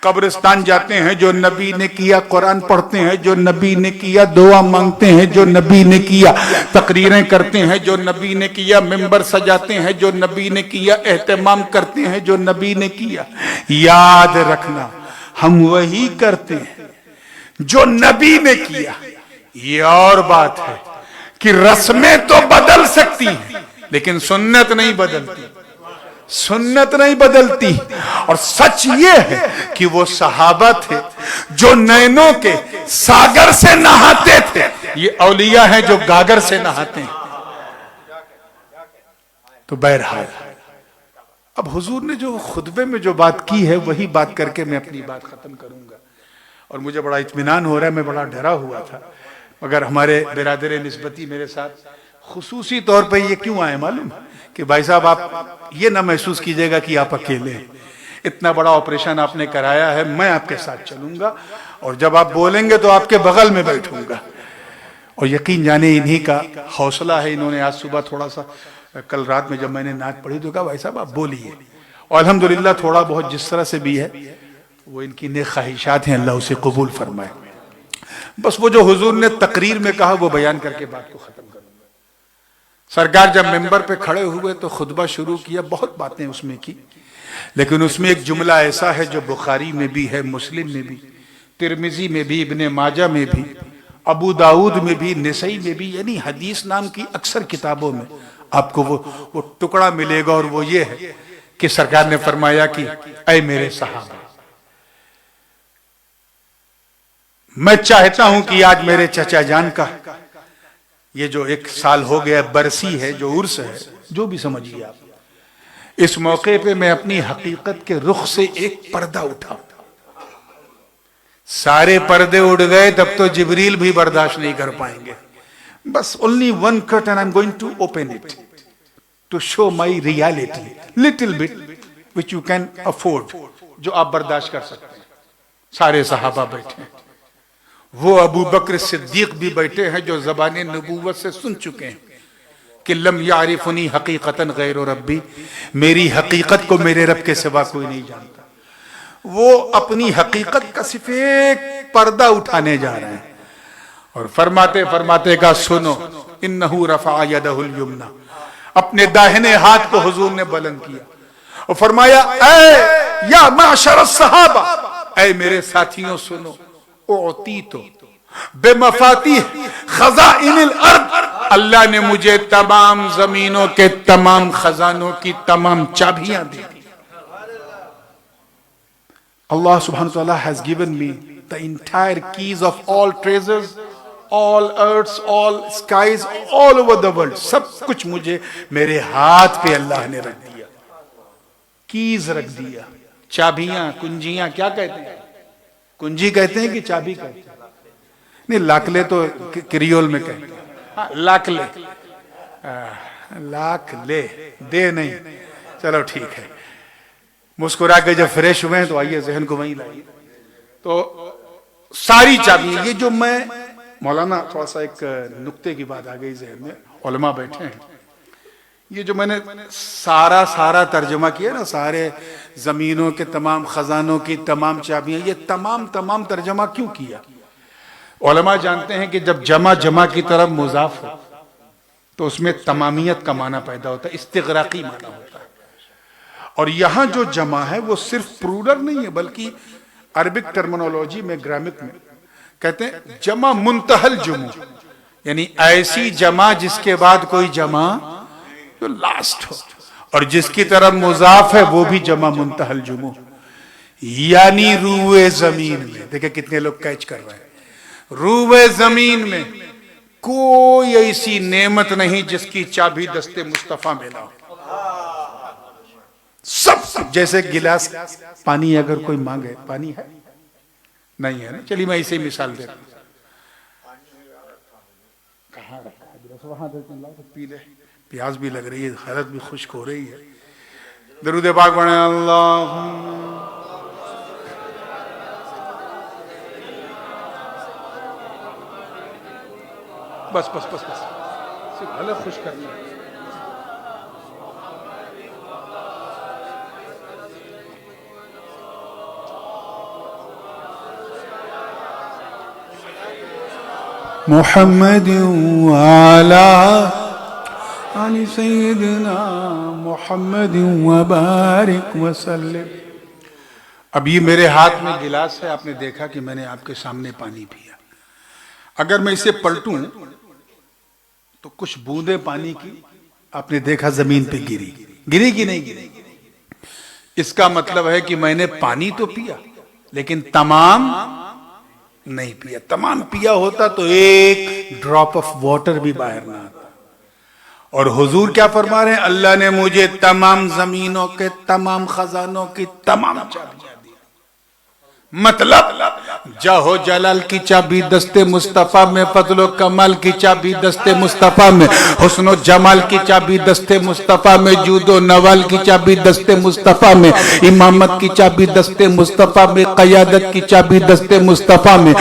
قبرستان جاتے ہیں، جو نبی نے کیا قرآن پڑھتے ہیں، جو نبی نے کیا دعا مانگتے ہیں، جو نبی نے کیا تقریریں کرتے ہیں، جو نبی نے کیا ممبر سجاتے ہیں، جو نبی نے کیا اہتمام کرتے ہیں، جو نبی نے کیا. یاد رکھنا ہم وہی کرتے ہیں جو نبی نے کیا. یہ اور بات ہے کہ رسمیں تو بدل سکتی ہیں لیکن سنت نہیں بدلتی. سنت نہیں بدلتی. اور سچ یہ ہے کہ وہ صحابہ تھے جو نینوں کے ساگر سے نہاتے تھے. یہ اولیاء ہیں جو گاگر سے نہاتے ہیں. تو بہرحال اب حضور نے جو خطبے میں جو بات کی ہے وہی بات کر کے میں اپنی بات ختم کروں گا. اور مجھے بڑا اطمینان ہو رہا ہے، میں بڑا ڈرا ہوا تھا، مگر ہمارے برادر نسبتی میرے ساتھ خصوصی طور پہ یہ کیوں آئے معلوم؟ کہ بھائی صاحب آپ یہ نہ محسوس کیجئے گا کہ آپ اکیلے ہیں، اتنا بڑا آپریشن آپ نے کرایا ہے، میں آپ کے ساتھ چلوں گا، اور جب آپ بولیں گے تو آپ کے بغل میں بیٹھوں گا۔ اور یقین جانے انہی کا حوصلہ ہے، انہوں نے آج صبح تھوڑا سا، کل رات میں جب میں نے نعت پڑھی تو کہا بھائی صاحب آپ بولیے، اور الحمدللہ تھوڑا بہت جس طرح سے بھی ہے وہ ان کی نیک خواہشات ہیں، اللہ اسے قبول فرمائے۔ بس وہ جو حضور نے تقریر میں کہا وہ بیان کر کے بات کو ختم کروں گا۔ سرکار جب ممبر پہ کھڑے ہوئے تو خطبہ شروع کیا، بہت باتیں اس میں کی، لیکن اس میں ایک جملہ ایسا ہے جو بخاری میں بھی ہے، مسلم میں بھی، ترمذی میں بھی، ابن ماجہ میں بھی، ابو داؤد میں بھی، نسائی میں بھی، یعنی حدیث نام کی اکثر کتابوں میں آپ کو وہ ٹکڑا ملے گا، اور وہ یہ ہے کہ سرکار نے فرمایا کہ اے میرے صحابہ، میں چاہتا ہوں کہ آج میرے چچا جان کا یہ جو 1 سال ہو گیا برسی ہے، جو عرس ہے، جو بھی سمجھیے آپ، اس موقع پہ میں اپنی حقیقت کے رخ سے ایک پردہ اٹھاؤں۔ سارے پردے اڑ گئے تب تو جبریل بھی برداشت نہیں کر پائیں گے، بس only one curtain I'm going to open it to show my reality little bit which you can afford، جو آپ برداشت کر سکتے ہیں۔ سارے صحابہ بیٹھے ہیں، وہ ابو بکر صدیق بھی بیٹھے ہیں جو زبان نبوت سے سن چکے ہیں کہ لم یعرفنی حقیقتاً غیر ربی، میری حقیقت کو میرے رب کے سوا کوئی نہیں جانتا۔ وہ اپنی حقیقت کا صرف ایک پردہ اٹھانے جا رہے ہیں، اور فرماتے فرماتے کا سنو، انہو رفع یدہ الیمنی، اپنے داہنے ہاتھ کو حضور نے بلند کیا اور فرمایا اے یا معشر الصحابہ، اے میرے ساتھیوں سنو، اعطیتو بمفاتیح خزائن الارض، اللہ نے مجھے تمام زمینوں کے تمام خزانوں کی تمام چابیاں دی۔ Allah subhanahu wa ta'ala has given me the entire keys of all treasures, all earths, all skies, all over the world. سب کچھ مجھے میرے ہاتھ پہ اللہ نے رکھ دیا، کیز رکھ دیا، چابیاں، کنجیاں، کیا کہتے ہیں؟ کنجی کہتے ہیں کہ چابی کہتے ہیں؟ نہیں، لاکلے تو کریول میں کہتے ہیں، لاکلے، لاکلے، دے نہیں، چلو ٹھیک ہے۔ مسکرا کے جب فریش ہوئے ہیں تو آئیے ذہن کو وہیں لائیے۔ تو ساری چابی، یہ جو میں مولانا تھوڑا سا ایک نقطے کی بات آ گئی ذہن میں، علماء بیٹھے ہیں، یہ جو میں نے سارا ترجمہ کیا نا، سارے زمینوں کے تمام خزانوں کی تمام چابیاں، یہ تمام ترجمہ کیوں کیا؟ علماء جانتے ہیں کہ جب جمع کی طرف مضاف ہو تو اس میں تمامیت کا معنی پیدا ہوتا ہے، استغراقی معنی ہوتا ہے، اور یہاں جو جمع ہے وہ صرف پلورل نہیں ہے، بلکہ عربک ٹرمنالوجی میں، گرامر میں کہتے ہیں جمع منتہل جمع، یعنی ایسی جمع جس کے بعد کوئی جمع جو لاسٹ ہو، اور جس کی طرف مضاف ہے وہ بھی جمع منتہل جمع، یعنی روئے زمین میں۔ دیکھیں کتنے لوگ کیچ کر رہے ہیں، روئے زمین میں کوئی ایسی نعمت نہیں جس کی چابی دست مصطفیٰ میں نہ ہو۔ سب جیسے گلاس پانی اگر کوئی مانگے، پانی ہے نہیں ہے نا، چلیے میں اسے مثال دیتا ہوں، کہاں رکھا ہے گلاس، وہاں پی لے، پیاس بھی لگ رہی ہے، حالت بھی خشک ہو رہی ہے۔ درود پاک پڑھیں، اللہم بس صرف حالت خوش کرنا ہے۔ محمد وعلى آل سیدنا محمد وبارک وسلم۔ اب یہ میرے ہاتھ میں گلاس ہے، آپ نے دیکھا کہ میں نے آپ کے سامنے پانی پیا، اگر میں اسے پلٹوں تو کچھ بوندیں پانی کی آپ نے دیکھا زمین پہ گری کہ نہیں گری؟ اس کا مطلب ہے کہ میں نے پانی تو پیا لیکن تمام نہیں پیا، تمام پیا ہوتا تو ایک ڈراپ آف واٹر بھی باہر نہ آتا۔ اور حضور کیا فرما رہے ہیں؟ اللہ نے مجھے تمام زمینوں کے تمام خزانوں کی تمام چابیاں دی، مطلب جاہو جلال کی چابی دست مصطفیٰ میں، فضل و کمال کی چابی دست مصطفیٰ میں، حسن و جمال کی چابی دست مصطفیٰ میں، جود و نوال کی چابی دست مصطفیٰ میں، امامت کی چابی دست مصطفیٰ میں، قیادت کی چابی دست مصطفیٰ میں،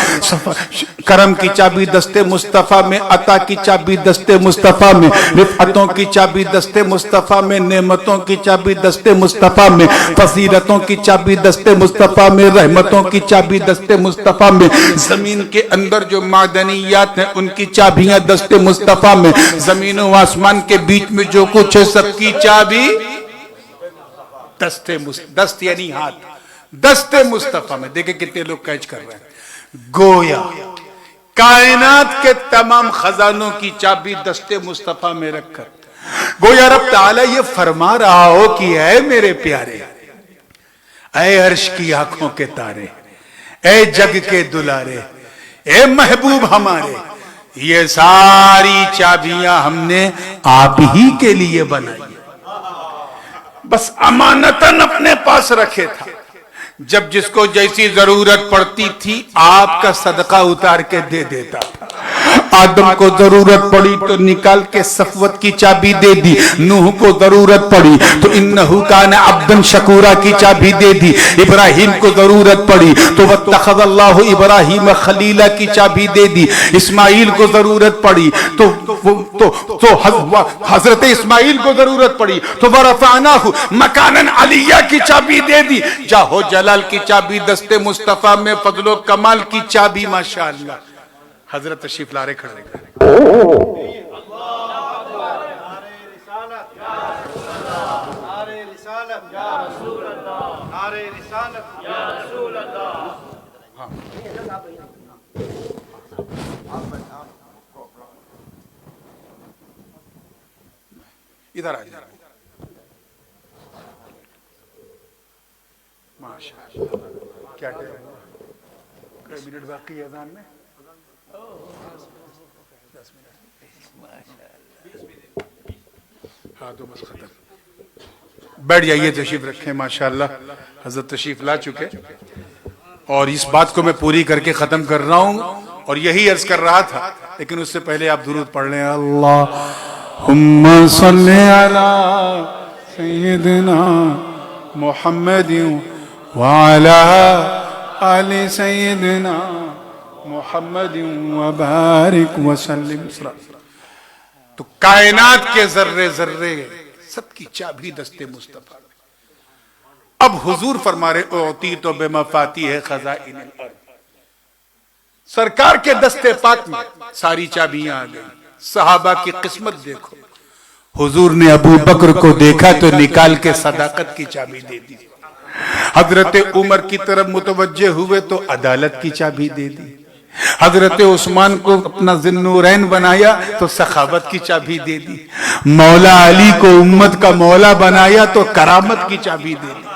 کرم کی چابی دست مصطفیٰ میں، عطا کی چابی دست مصطفیٰ میں، رفعتوں کی چابی دست مصطفیٰ میں، نعمتوں کی چابی دست مصطفیٰ میں، فضیلتوں کی چابی دست مصطفیٰ میں، رحمتوں کی چابی دست مصطفیٰ میں، زمین کے اندر جو معدنیات ہیں ان کی چابیاں دست مصطفیٰ میں، زمین و آسمان کے بیچ میں جو کچھ ہے سب کی چابی دست یعنی ہاتھ دست مصطفیٰ میں. دیکھیں کتنے لوگ کیچ کر رہے ہیں. گویا کائنات کے تمام خزانوں کی چابی دست مصطفیٰ میں رکھ کر گویا رب تعالیٰ یہ فرما رہا ہو کہ اے میرے پیارے، اے عرش کی آنکھوں کے تارے، اے جگ کے دلارے، اے محبوب ہمارے، یہ ساری چابیاں ہم نے آپ ہی کے لیے بنائی، بس امانتاً اپنے پاس رکھے تھا. جب جس کو جیسی ضرورت پڑتی تھی آپ کا صدقہ اتار کے دے دیتا تھا. آدم کو ضرورت پڑی تو نکال کے صفوت کی چابی دے دی. نوح کو ضرورت پڑی تو انہو کان عبدن شکورا کی چابی دے دی. ابراہیم کو ضرورت پڑی تو واتخذ اللہ ابراہیم خلیلا کی چابی دے دی. اسماعیل کو ضرورت پڑی تو حضرت اسماعیل کو ضرورت پڑی تو ورفعناہ مکانا علیہ کی چابی دے دی. جاہو جلال کی چابی دست مصطفیٰ میں، فضل و کمال کی چابی ماشاءاللہ. حضرت تشریف لارے کھڑے ادھر آ جائے. ماشاءاللہ کیا کہہ رہے ہیں؟ کوئی منٹ باقی ہے اذان میں؟ ہاں تو بس ختم. بیٹھ جائیے، تشریف رکھیں. ماشاءاللہ حضرت تشریف لا چکے اور اس بات کو میں پوری کر کے ختم کر رہا ہوں اور یہی عرض کر رہا تھا، لیکن اس سے پہلے آپ درود پڑھ لیں. اللہم صلی علی سیدنا محمد وعلی آل سیدنا محمد وبارک وسلم. تو کائنات کے ذرے ذرے سب کی چابی دست مصطفیٰ. اب حضور فرما رہے اعطیت بمفاتیح خزائن الارض. سرکار کے دست پاک میں ساری چابیاں آ گئی. صحابہ کی قسمت دیکھو، حضور نے ابو بکر کو دیکھا تو نکال کے صداقت کی چابی دے دی. حضرت عمر کی طرف متوجہ ہوئے تو عدالت کی چابی دے دی. حضرت عثمان کو اپنا ذوالنورین بنایا تو سخاوت کی چابی دے دی. مولا علی کو امت کا مولا بنایا تو کرامت کی چابی دے دی.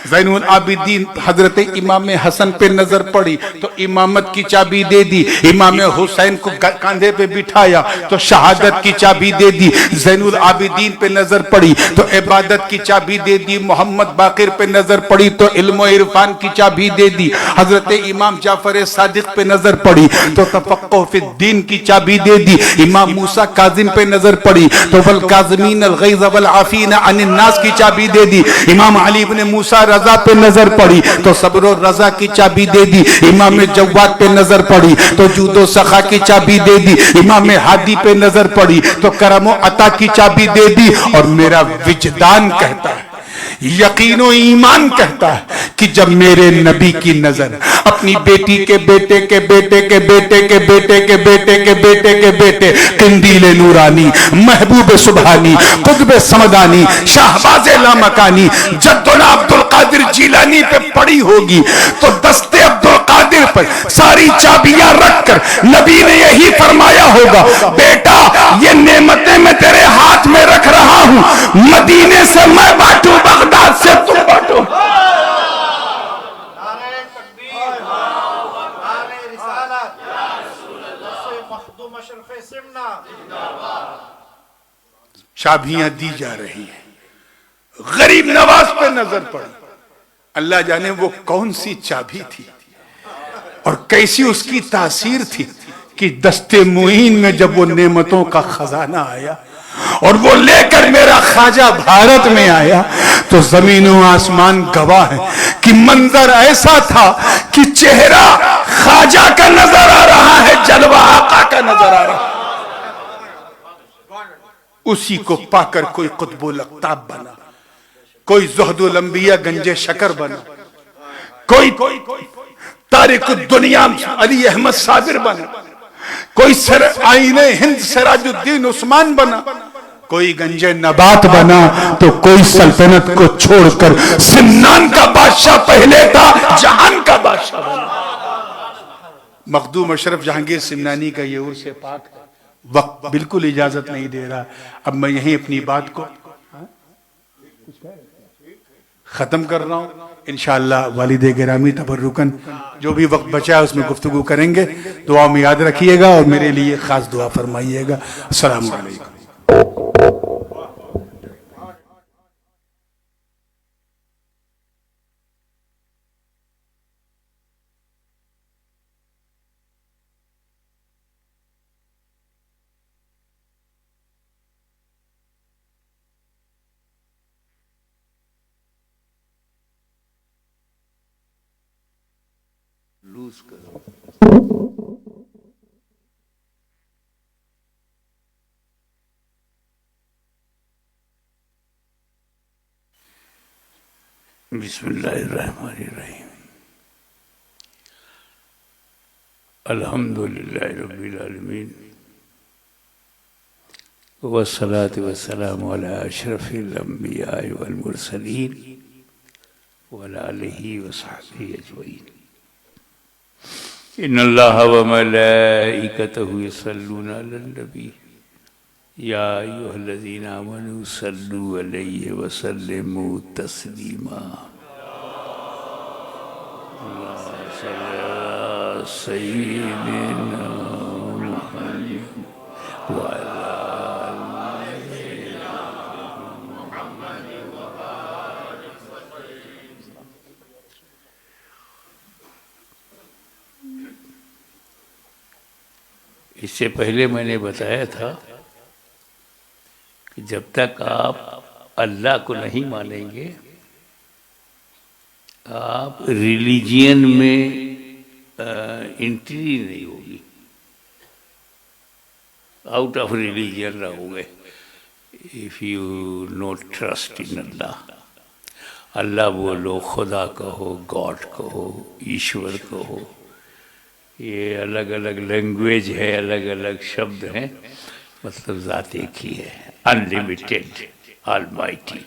زین العابدین حضرت امام حسن پہ نظر پڑی تو امامت کی چابی دے دی. امام حسین کو کاندھے پہ بٹھایا تو شہادت کی چابی دے دی. زین العابدین پہ نظر پڑی تو عبادت کی چابی دے دی. محمد باقر پہ نظر پڑی تو علم و عرفان کی چابی دے دی. حضرت امام جعفر صادق پہ نظر پڑی تو تفقہ فی الدین کی چابی دے دی. امام موسیٰ کاظم پہ نظر پڑی تو والکاظمین الغیظ والعافین عن الناس کی چابی دے دی. امام علی بن موسیٰ رضا پہ نظر پڑی تو صبر و رضا کی چابی دے دی. امام جواد پہ نظر پڑی تو جود و سخا کی چابی دے دی. امام ہادی پہ نظر پڑی تو کرم و عطا کی چابی دے دی. اور میرا وجدان کہتا ہے، یقین و ایمان کہتا ہے کہ جب میرے نبی کی نظر اپنی بیٹی کے بیٹے کے بیٹے کے بیٹے کے بیٹے کے بیٹے کے بیٹے کے بیٹے قندیل نورانی، محبوب سبحانی، قطب سمدانی، شہباز لامکانی، جدنا عبدالقادر جیلانی پہ پڑی ہوگی تو دست عبدالقادر پر ساری چابیاں رکھ کر نبی نے یہی فرمایا ہوگا، بیٹا یہ نعمتیں میں تیرے ہاتھ میں رکھ رہا ہوں، مدینے سے میں بانٹوں، بغداد سے تم بانٹو. چابیاں دی جا رہی ہیں. غریب نواز پہ نظر پڑی اللہ جانے وہ کون سی چابی تھی اور کیسی اس کی تاثیر تھی کہ دست معین میں جب وہ نعمتوں کا خزانہ آیا اور وہ لے کر میرا خواجہ بھارت میں آیا تو زمین و آسمان گواہ ہے کہ منظر ایسا تھا کہ چہرہ خواجہ کا نظر آ رہا ہے، جلوہ آقا کا نظر آ رہا ہے۔ اسی کو پا کر کوئی قطب الاقطاب بنا، کوئی زہد الانبیاء گنج شکر بنا، کوئی تارک الدنیا علی احمد صابر بنا، کوئی آئین ہند سراج الدین عثمان بنا، کوئی گنج نبات بنا، تو کوئی سلطنت کو چھوڑ کر سمنان کا بادشاہ پہلے تھا، جہان کا بادشاہ بنا۔ مخدوم اشرف جہانگیر سمنانی کا یہ عرس پاک ہے، وقت بالکل اجازت نہیں دے رہا، اب میں یہیں اپنی بات کو ختم کر رہا ہوں۔ انشاءاللہ والد گرامی تبرکن جو بھی وقت بچا ہے اس میں گفتگو کریں گے، دعا میں یاد رکھیے گا اور میرے لیے خاص دعا فرمائیے گا۔ السلام علیکم۔ لوز کرو۔ بسم اللہ الرحمن الرحیم، الحمدللہ رب العالمین، والصلاة والسلام علی اشرف الانبیاء والمرسلین وعلی آلہ وصحبہ اجمعین۔ ان اللہ وملائکتہ یصلون علی النبی یا ایھا الذین آمنوا صلوا علیہ وسلموا تسلیما۔ اللہم صل علی سیدنا محمد وعلی اس سے پہلے میں نے بتایا تھا کہ جب تک آپ اللہ کو نہیں مانیں گے آپ ریلیجین میں انٹری نہیں ہوگی، آؤٹ آف ریلیجین رہو گے۔ If you not trust in Allah, Allah بولو، خدا کہو، گاڈ کہو، ایشور کہو، یہ الگ الگ لینگویج ہے، الگ الگ شبد ہیں، مطلب ذات ایک ہی ہے، انلیمیٹڈ، آلمائٹی۔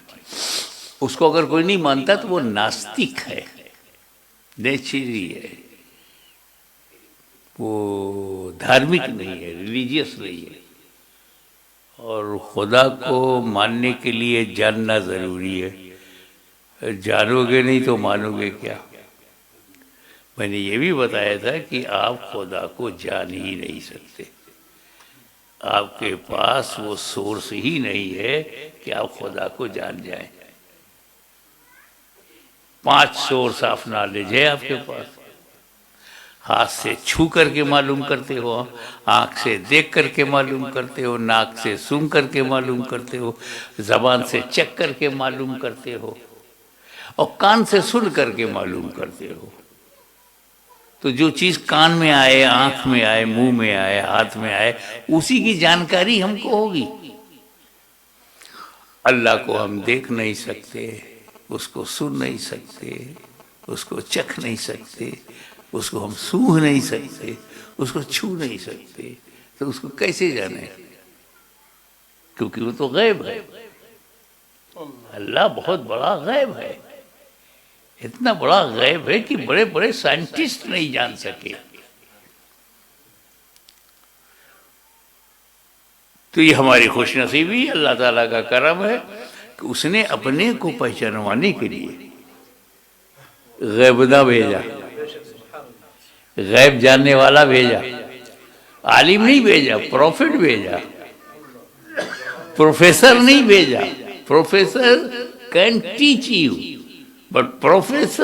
اس کو اگر کوئی نہیں مانتا تو وہ ناستک ہے، نیچری ہے، وہ دھارمک نہیں ہے، ریلیجیس نہیں ہے۔ اور خدا کو ماننے کے لیے جاننا ضروری ہے، جانو گے نہیں تو مانو گے کیا؟ میں نے یہ بھی بتایا تھا کہ آپ خدا کو جان ہی نہیں سکتے، آپ کے پاس وہ سورس ہی نہیں ہے کہ آپ خدا کو جان جائیں۔ 5 سورس آف نالج ہے آپ کے پاس، ہاتھ سے چھو کر کے معلوم کرتے ہو، آنکھ سے دیکھ کر کے معلوم کرتے ہو، ناک سے سونگھ کر کے معلوم کرتے ہو، زبان سے چکھ کر کے معلوم کرتے ہو، اور کان سے سن کر کے معلوم کرتے ہو۔ تو جو چیز کان میں آئے، آنکھ میں آئے، منہ میں آئے، ہاتھ میں آئے، اسی کی جانکاری ہم کو ہوگی۔ اللہ کو ہم دیکھ نہیں سکتے، اس کو سن نہیں سکتے، اس کو چکھ نہیں سکتے، اس کو ہم سونگھ نہیں سکتے، اس کو چھو نہیں سکتے، تو اس کو کیسے جانے؟ کیونکہ وہ تو غیب ہے۔ اللہ بہت بڑا غیب ہے، اتنا بڑا غیب ہے کہ بڑے بڑے سائنٹسٹ نہیں جان سکے۔ تو یہ ہماری خوش نصیبی، اللہ تعالیٰ کا کرم ہے کہ اس نے اپنے کو پہچانوانے کے لیے غیب نہ بھیجا، غیب جاننے والا بھیجا، عالم نہیں بھیجا، پروفٹ بھیجا، پروفیسر نہیں بھیجا۔ Professor can teach you But prophet,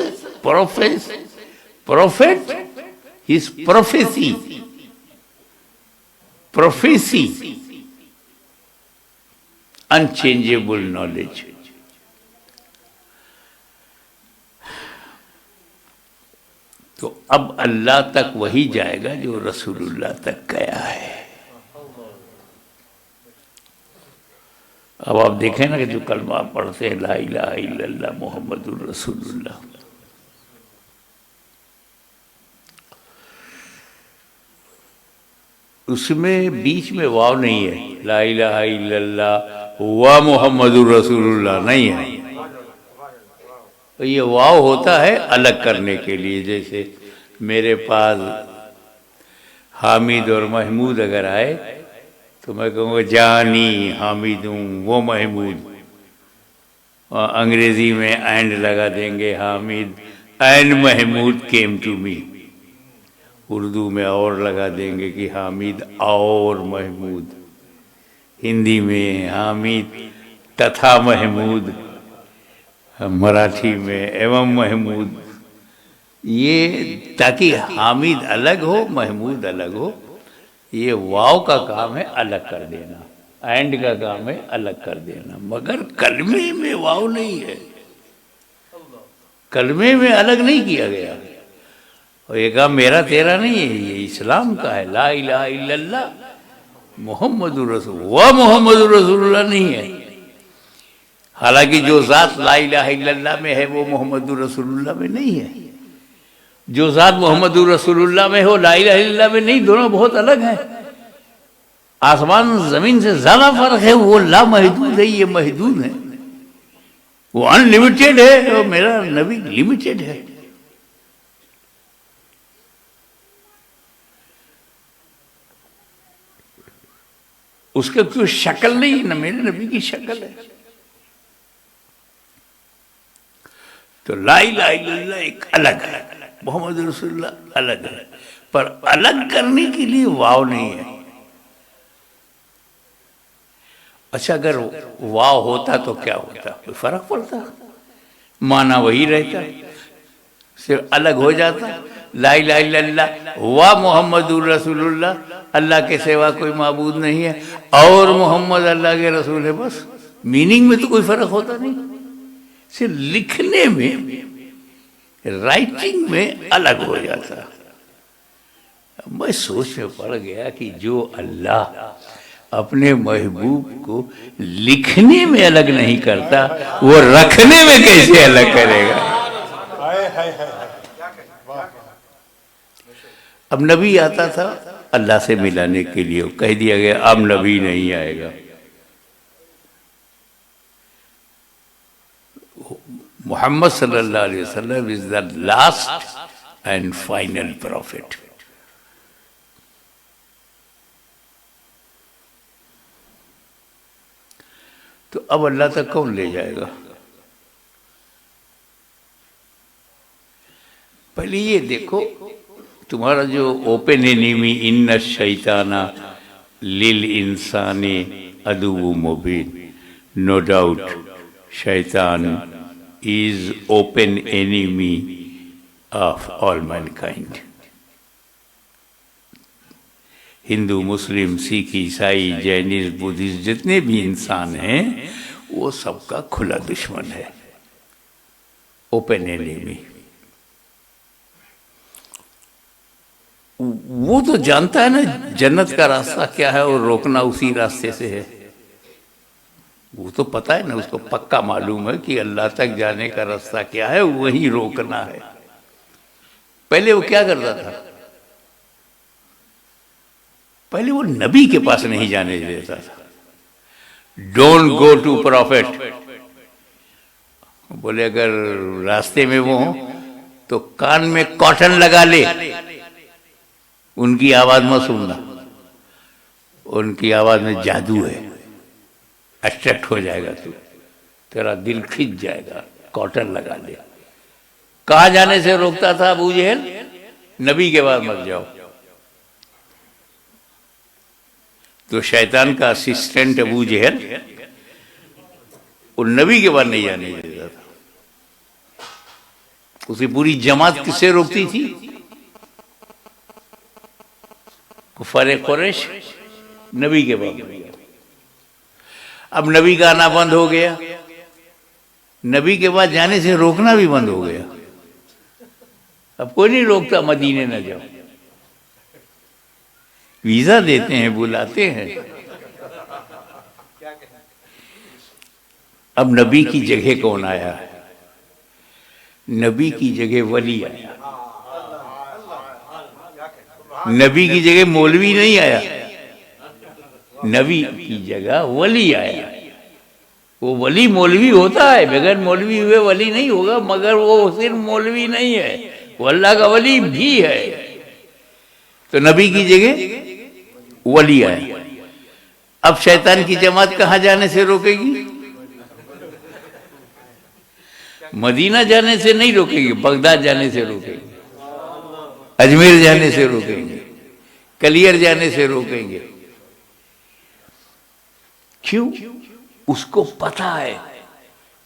his prophecy, unchangeable knowledge. تو اب اللہ تک وہی جائے گا جو رسول اللہ تک گیا ہے. اب آپ دیکھیں نا کہ جو کلمہ پڑھتے ہیں لا الہ الا اللہ محمد الرسول اللہ، اس میں بیچ میں واو نہیں ہے. لا الہ الا اللہ و محمد الرسول اللہ نہیں ہے. یہ واو ہوتا ہے الگ کرنے کے لیے. جیسے میرے پاس حامد اور محمود اگر آئے تو میں کہوں گا جانی حامد ہوں وہ محمود. انگریزی میں اینڈ لگا دیں گے Hamid and Mahmood came to me. Urdu میں اور لگا دیں گے کہ حامد اور محمود. ہندی میں حامد تتھا محمود. مراٹھی میں ایوم محمود. یہ تاکہ حامد الگ ہو محمود الگ ہو. یہ واو کا کام ہے الگ کر دینا، اینڈ کا کام ہے الگ کر دینا. مگر کلمے میں واو نہیں ہے، کلمے میں الگ نہیں کیا گیا. اور یہ کام میرا تیرا نہیں ہے، یہ اسلام کا ہے. لا الہ الا اللہ محمد الرسول و محمد الرسول اللہ نہیں ہے. حالانکہ جو ذات لا الہ الا اللہ میں ہے وہ محمد الرسول اللہ میں نہیں ہے. جو ذات محمد الرسول اللہ میں ہو لا الہ الا اللہ میں نہیں. دونوں بہت الگ ہیں. آسمان زمین سے زیادہ فرق ہے. وہ لا محدود ہے، یہ محدود ہے. وہ ان لمیٹیڈ ہے اور میرا نبی لمیٹیڈ ہے. اس کے کوئی شکل نہیں ہے، نہ میرے نبی کی شکل ہے. تو لا الہ الا اللہ ایک الگ ہے، محمد رسول اللہ الگ ہے. پر الگ کرنے کے لیے واو نہیں ہے. اچھا اگر واو ہوتا تو کیا ہوتا؟ کوئی فرق پڑتا؟ معنی وہی رہتا، صرف الگ ہو جاتا. لا الہ الا اللہ و محمد الرسول اللہ، اللہ کے سوا کوئی معبود نہیں ہے اور محمد اللہ کے رسول ہے. بس میننگ میں تو کوئی فرق ہوتا نہیں، صرف لکھنے میں رائٹنگ میں الگ ہو جاتا. میں سوچ میں پڑ گیا کہ جو اللہ اپنے محبوب کو لکھنے میں الگ نہیں کرتا وہ رکھنے میں کیسے الگ کرے گا؟ اب نبی آتا تھا اللہ سے ملانے کے لیے، کہہ دیا گیا اب نبی نہیں آئے گا. محمد صلی اللہ علیہ وسلم is the last and final prophet. تو اب اللہ تک کون لے جائے گا؟ پہلے یہ دیکھو تمہارا جو اوپن اینیمی ان الشیطان للانسان عدو مبین. نو ڈاؤٹ شیطان is open enemy of all mankind. ہندو مسلم سکھ عیسائی جینز بدھسٹ جتنے بھی انسان ہیں وہ سب کا کھلا دشمن ہے، اوپن اینیمی. وہ تو جانتا ہے نا جنت کا راستہ کیا ہے اور روکنا اسی راستے سے ہے. وہ تو پتہ ہے نا، اس کو پکا معلوم ہے کہ اللہ تک جانے کا راستہ کیا ہے، وہی روکنا ہے. پہلے وہ کیا کرتا تھا؟ پہلے وہ نبی کے پاس نہیں جانے دیتا تھا. Don't go to prophet. بولے اگر راستے میں وہ ہوں تو کان میں کاٹن لگا لے، ان کی آواز مت سننا، ان کی آواز میں جادو ہے، اٹریکٹ ہو جائے گا، تو تیرا دل کھچ جائے گا. کاٹن لگا لے. کہاں جانے سے روکتا تھا ابو جہل؟ نبی کے بعد مت جاؤ. تو شیطان کا اسسٹنٹ ابو جہل اور نبی کے بعد نہیں جانے دیتا تھا. اسے پوری جماعت کس سے روکتی تھی؟ کفار قریش نبی کے بعد. اب نبی کا آنا بند ہو گیا، نبی کے بعد جانے سے روکنا بھی بند ہو گیا. اب کوئی نہیں روکتا مدینے نہ جاؤ، ویزا دیتے ہیں، بلاتے ہیں. اب نبی کی جگہ کون آیا؟ نبی کی جگہ ولی آیا. نبی کی جگہ مولوی نہیں آیا، نبی کی جگہ ولی آیا. وہ ولی مولوی ہوتا ہے، بغیر مولوی ہوئے ولی نہیں ہوگا، مگر وہ صرف مولوی نہیں ہے، وہ اللہ کا ولی بھی ہے. تو نبی کی جگہ ولی آیا. اب شیطان کی جماعت کہاں جانے سے روکے گی؟ مدینہ جانے سے نہیں روکے گی، بغداد جانے سے روکے گی، اجمیر جانے سے روکیں گے، کلیر جانے سے روکیں گے. کیوں؟ اس کو پتا ہے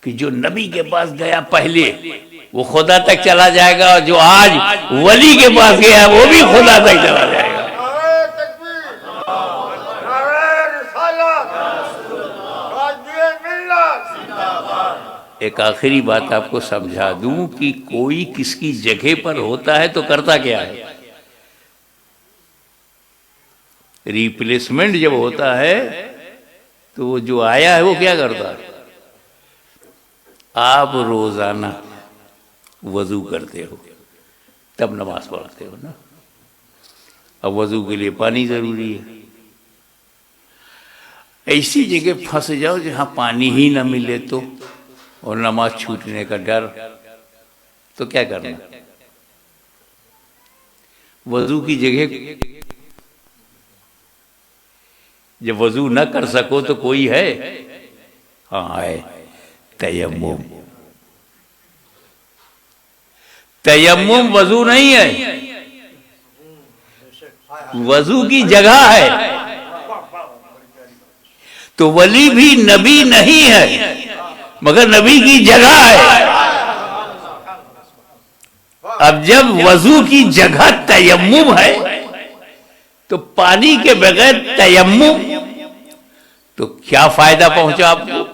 کہ جو نبی کے پاس گیا پہلے وہ خدا تک چلا جائے گا، اور جو آج ولی کے پاس گیا وہ بھی خدا تک چلا جائے گا. ایک آخری بات آپ کو سمجھا دوں کہ کوئی کس کی جگہ پر ہوتا ہے تو کرتا کیا ہے؟ ریپلیسمنٹ جب ہوتا ہے تو وہ جو آیا ہے وہ کیا کرتا ہے؟ آپ روزانہ وضو کرتے ہو تب نماز پڑھتے ہو نا. اب وضو کے لیے پانی ضروری ہے. ایسی جگہ پھنس جاؤ جہاں پانی ہی نہ ملے تو، اور نماز چھوٹنے کا ڈر، تو کیا کرنا؟ وضو کی جگہ جب وضو نہ کر سکو تو کوئی ہے؟ ہاں ہے، تیمم. تیمم وضو نہیں ہے، وضو کی جگہ ہے. تو ولی بھی نبی نہیں ہے مگر نبی کی جگہ ہے. اب جب وضو کی جگہ تیمم ہے تو پانی کے بغیر تیمم، تو کیا فائدہ پہنچا آپ کو؟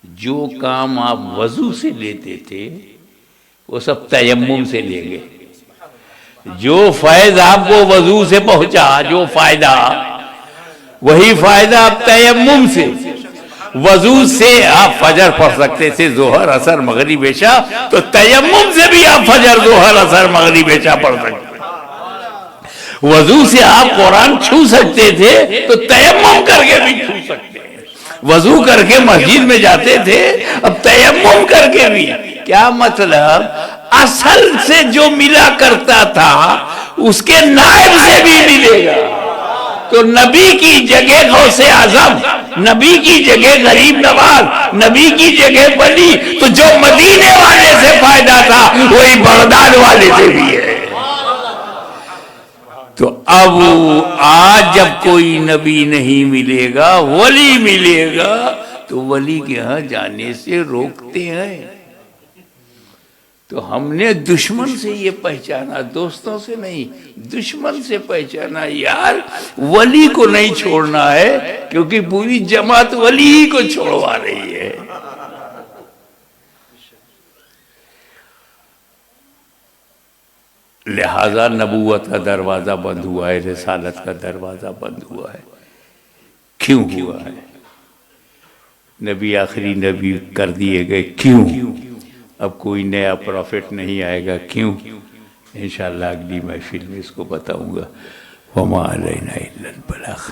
جو کام آپ وضو سے لیتے تھے وہ سب تیمم سے لیں گے. جو فیض آپ کو وضو سے پہنچا، جو فائدہ، وہی فائدہ آپ تیمم سے. وضو سے آپ فجر پڑھ سکتے تھے، ظہر عصر مغرب عشاء، تو تیمم سے بھی آپ فجر ظہر عصر مغرب عشاء پڑھ سکتے. وضو سے آپ قرآن چھو سکتے تھے تو تیمم کر کے بھی چھو سکتے ہیں. وضو کر کے مسجد میں جاتے تھے، اب تیمم کر کے بھی. کیا مطلب؟ اصل سے جو ملا کرتا تھا اس کے نائب سے بھی ملے گا. تو نبی کی جگہ غوث اعظم، نبی کی جگہ غریب نواز، نبی کی جگہ ولی، تو جو مدینے والے سے فائدہ تھا وہی بغداد والے سے بھی ہے. تو اب آج جب کوئی نبی نہیں ملے گا، ولی ملے گا، تو ولی کے ہاں جانے سے روکتے ہیں. تو ہم نے دشمن سے یہ پہچانا، دوستوں سے نہیں، دشمن سے پہچانا. یار ولی کو نہیں چھوڑنا ہے کیونکہ پوری جماعت ولی ہی کو چھوڑوا رہی ہے. لہذا نبوت کا دروازہ بند ہوا ہے، رسالت کا دروازہ بند ہوا ہے. کیوں ہوا ہے؟ نبی آخری نبی کر دیے گئے. کیوں؟ اب کوئی نیا پروفٹ نہیں آئے گا. کیوں؟ انشاءاللہ اگلی محفل میں اس کو بتاؤں گا. وما علینا الا البلاغ.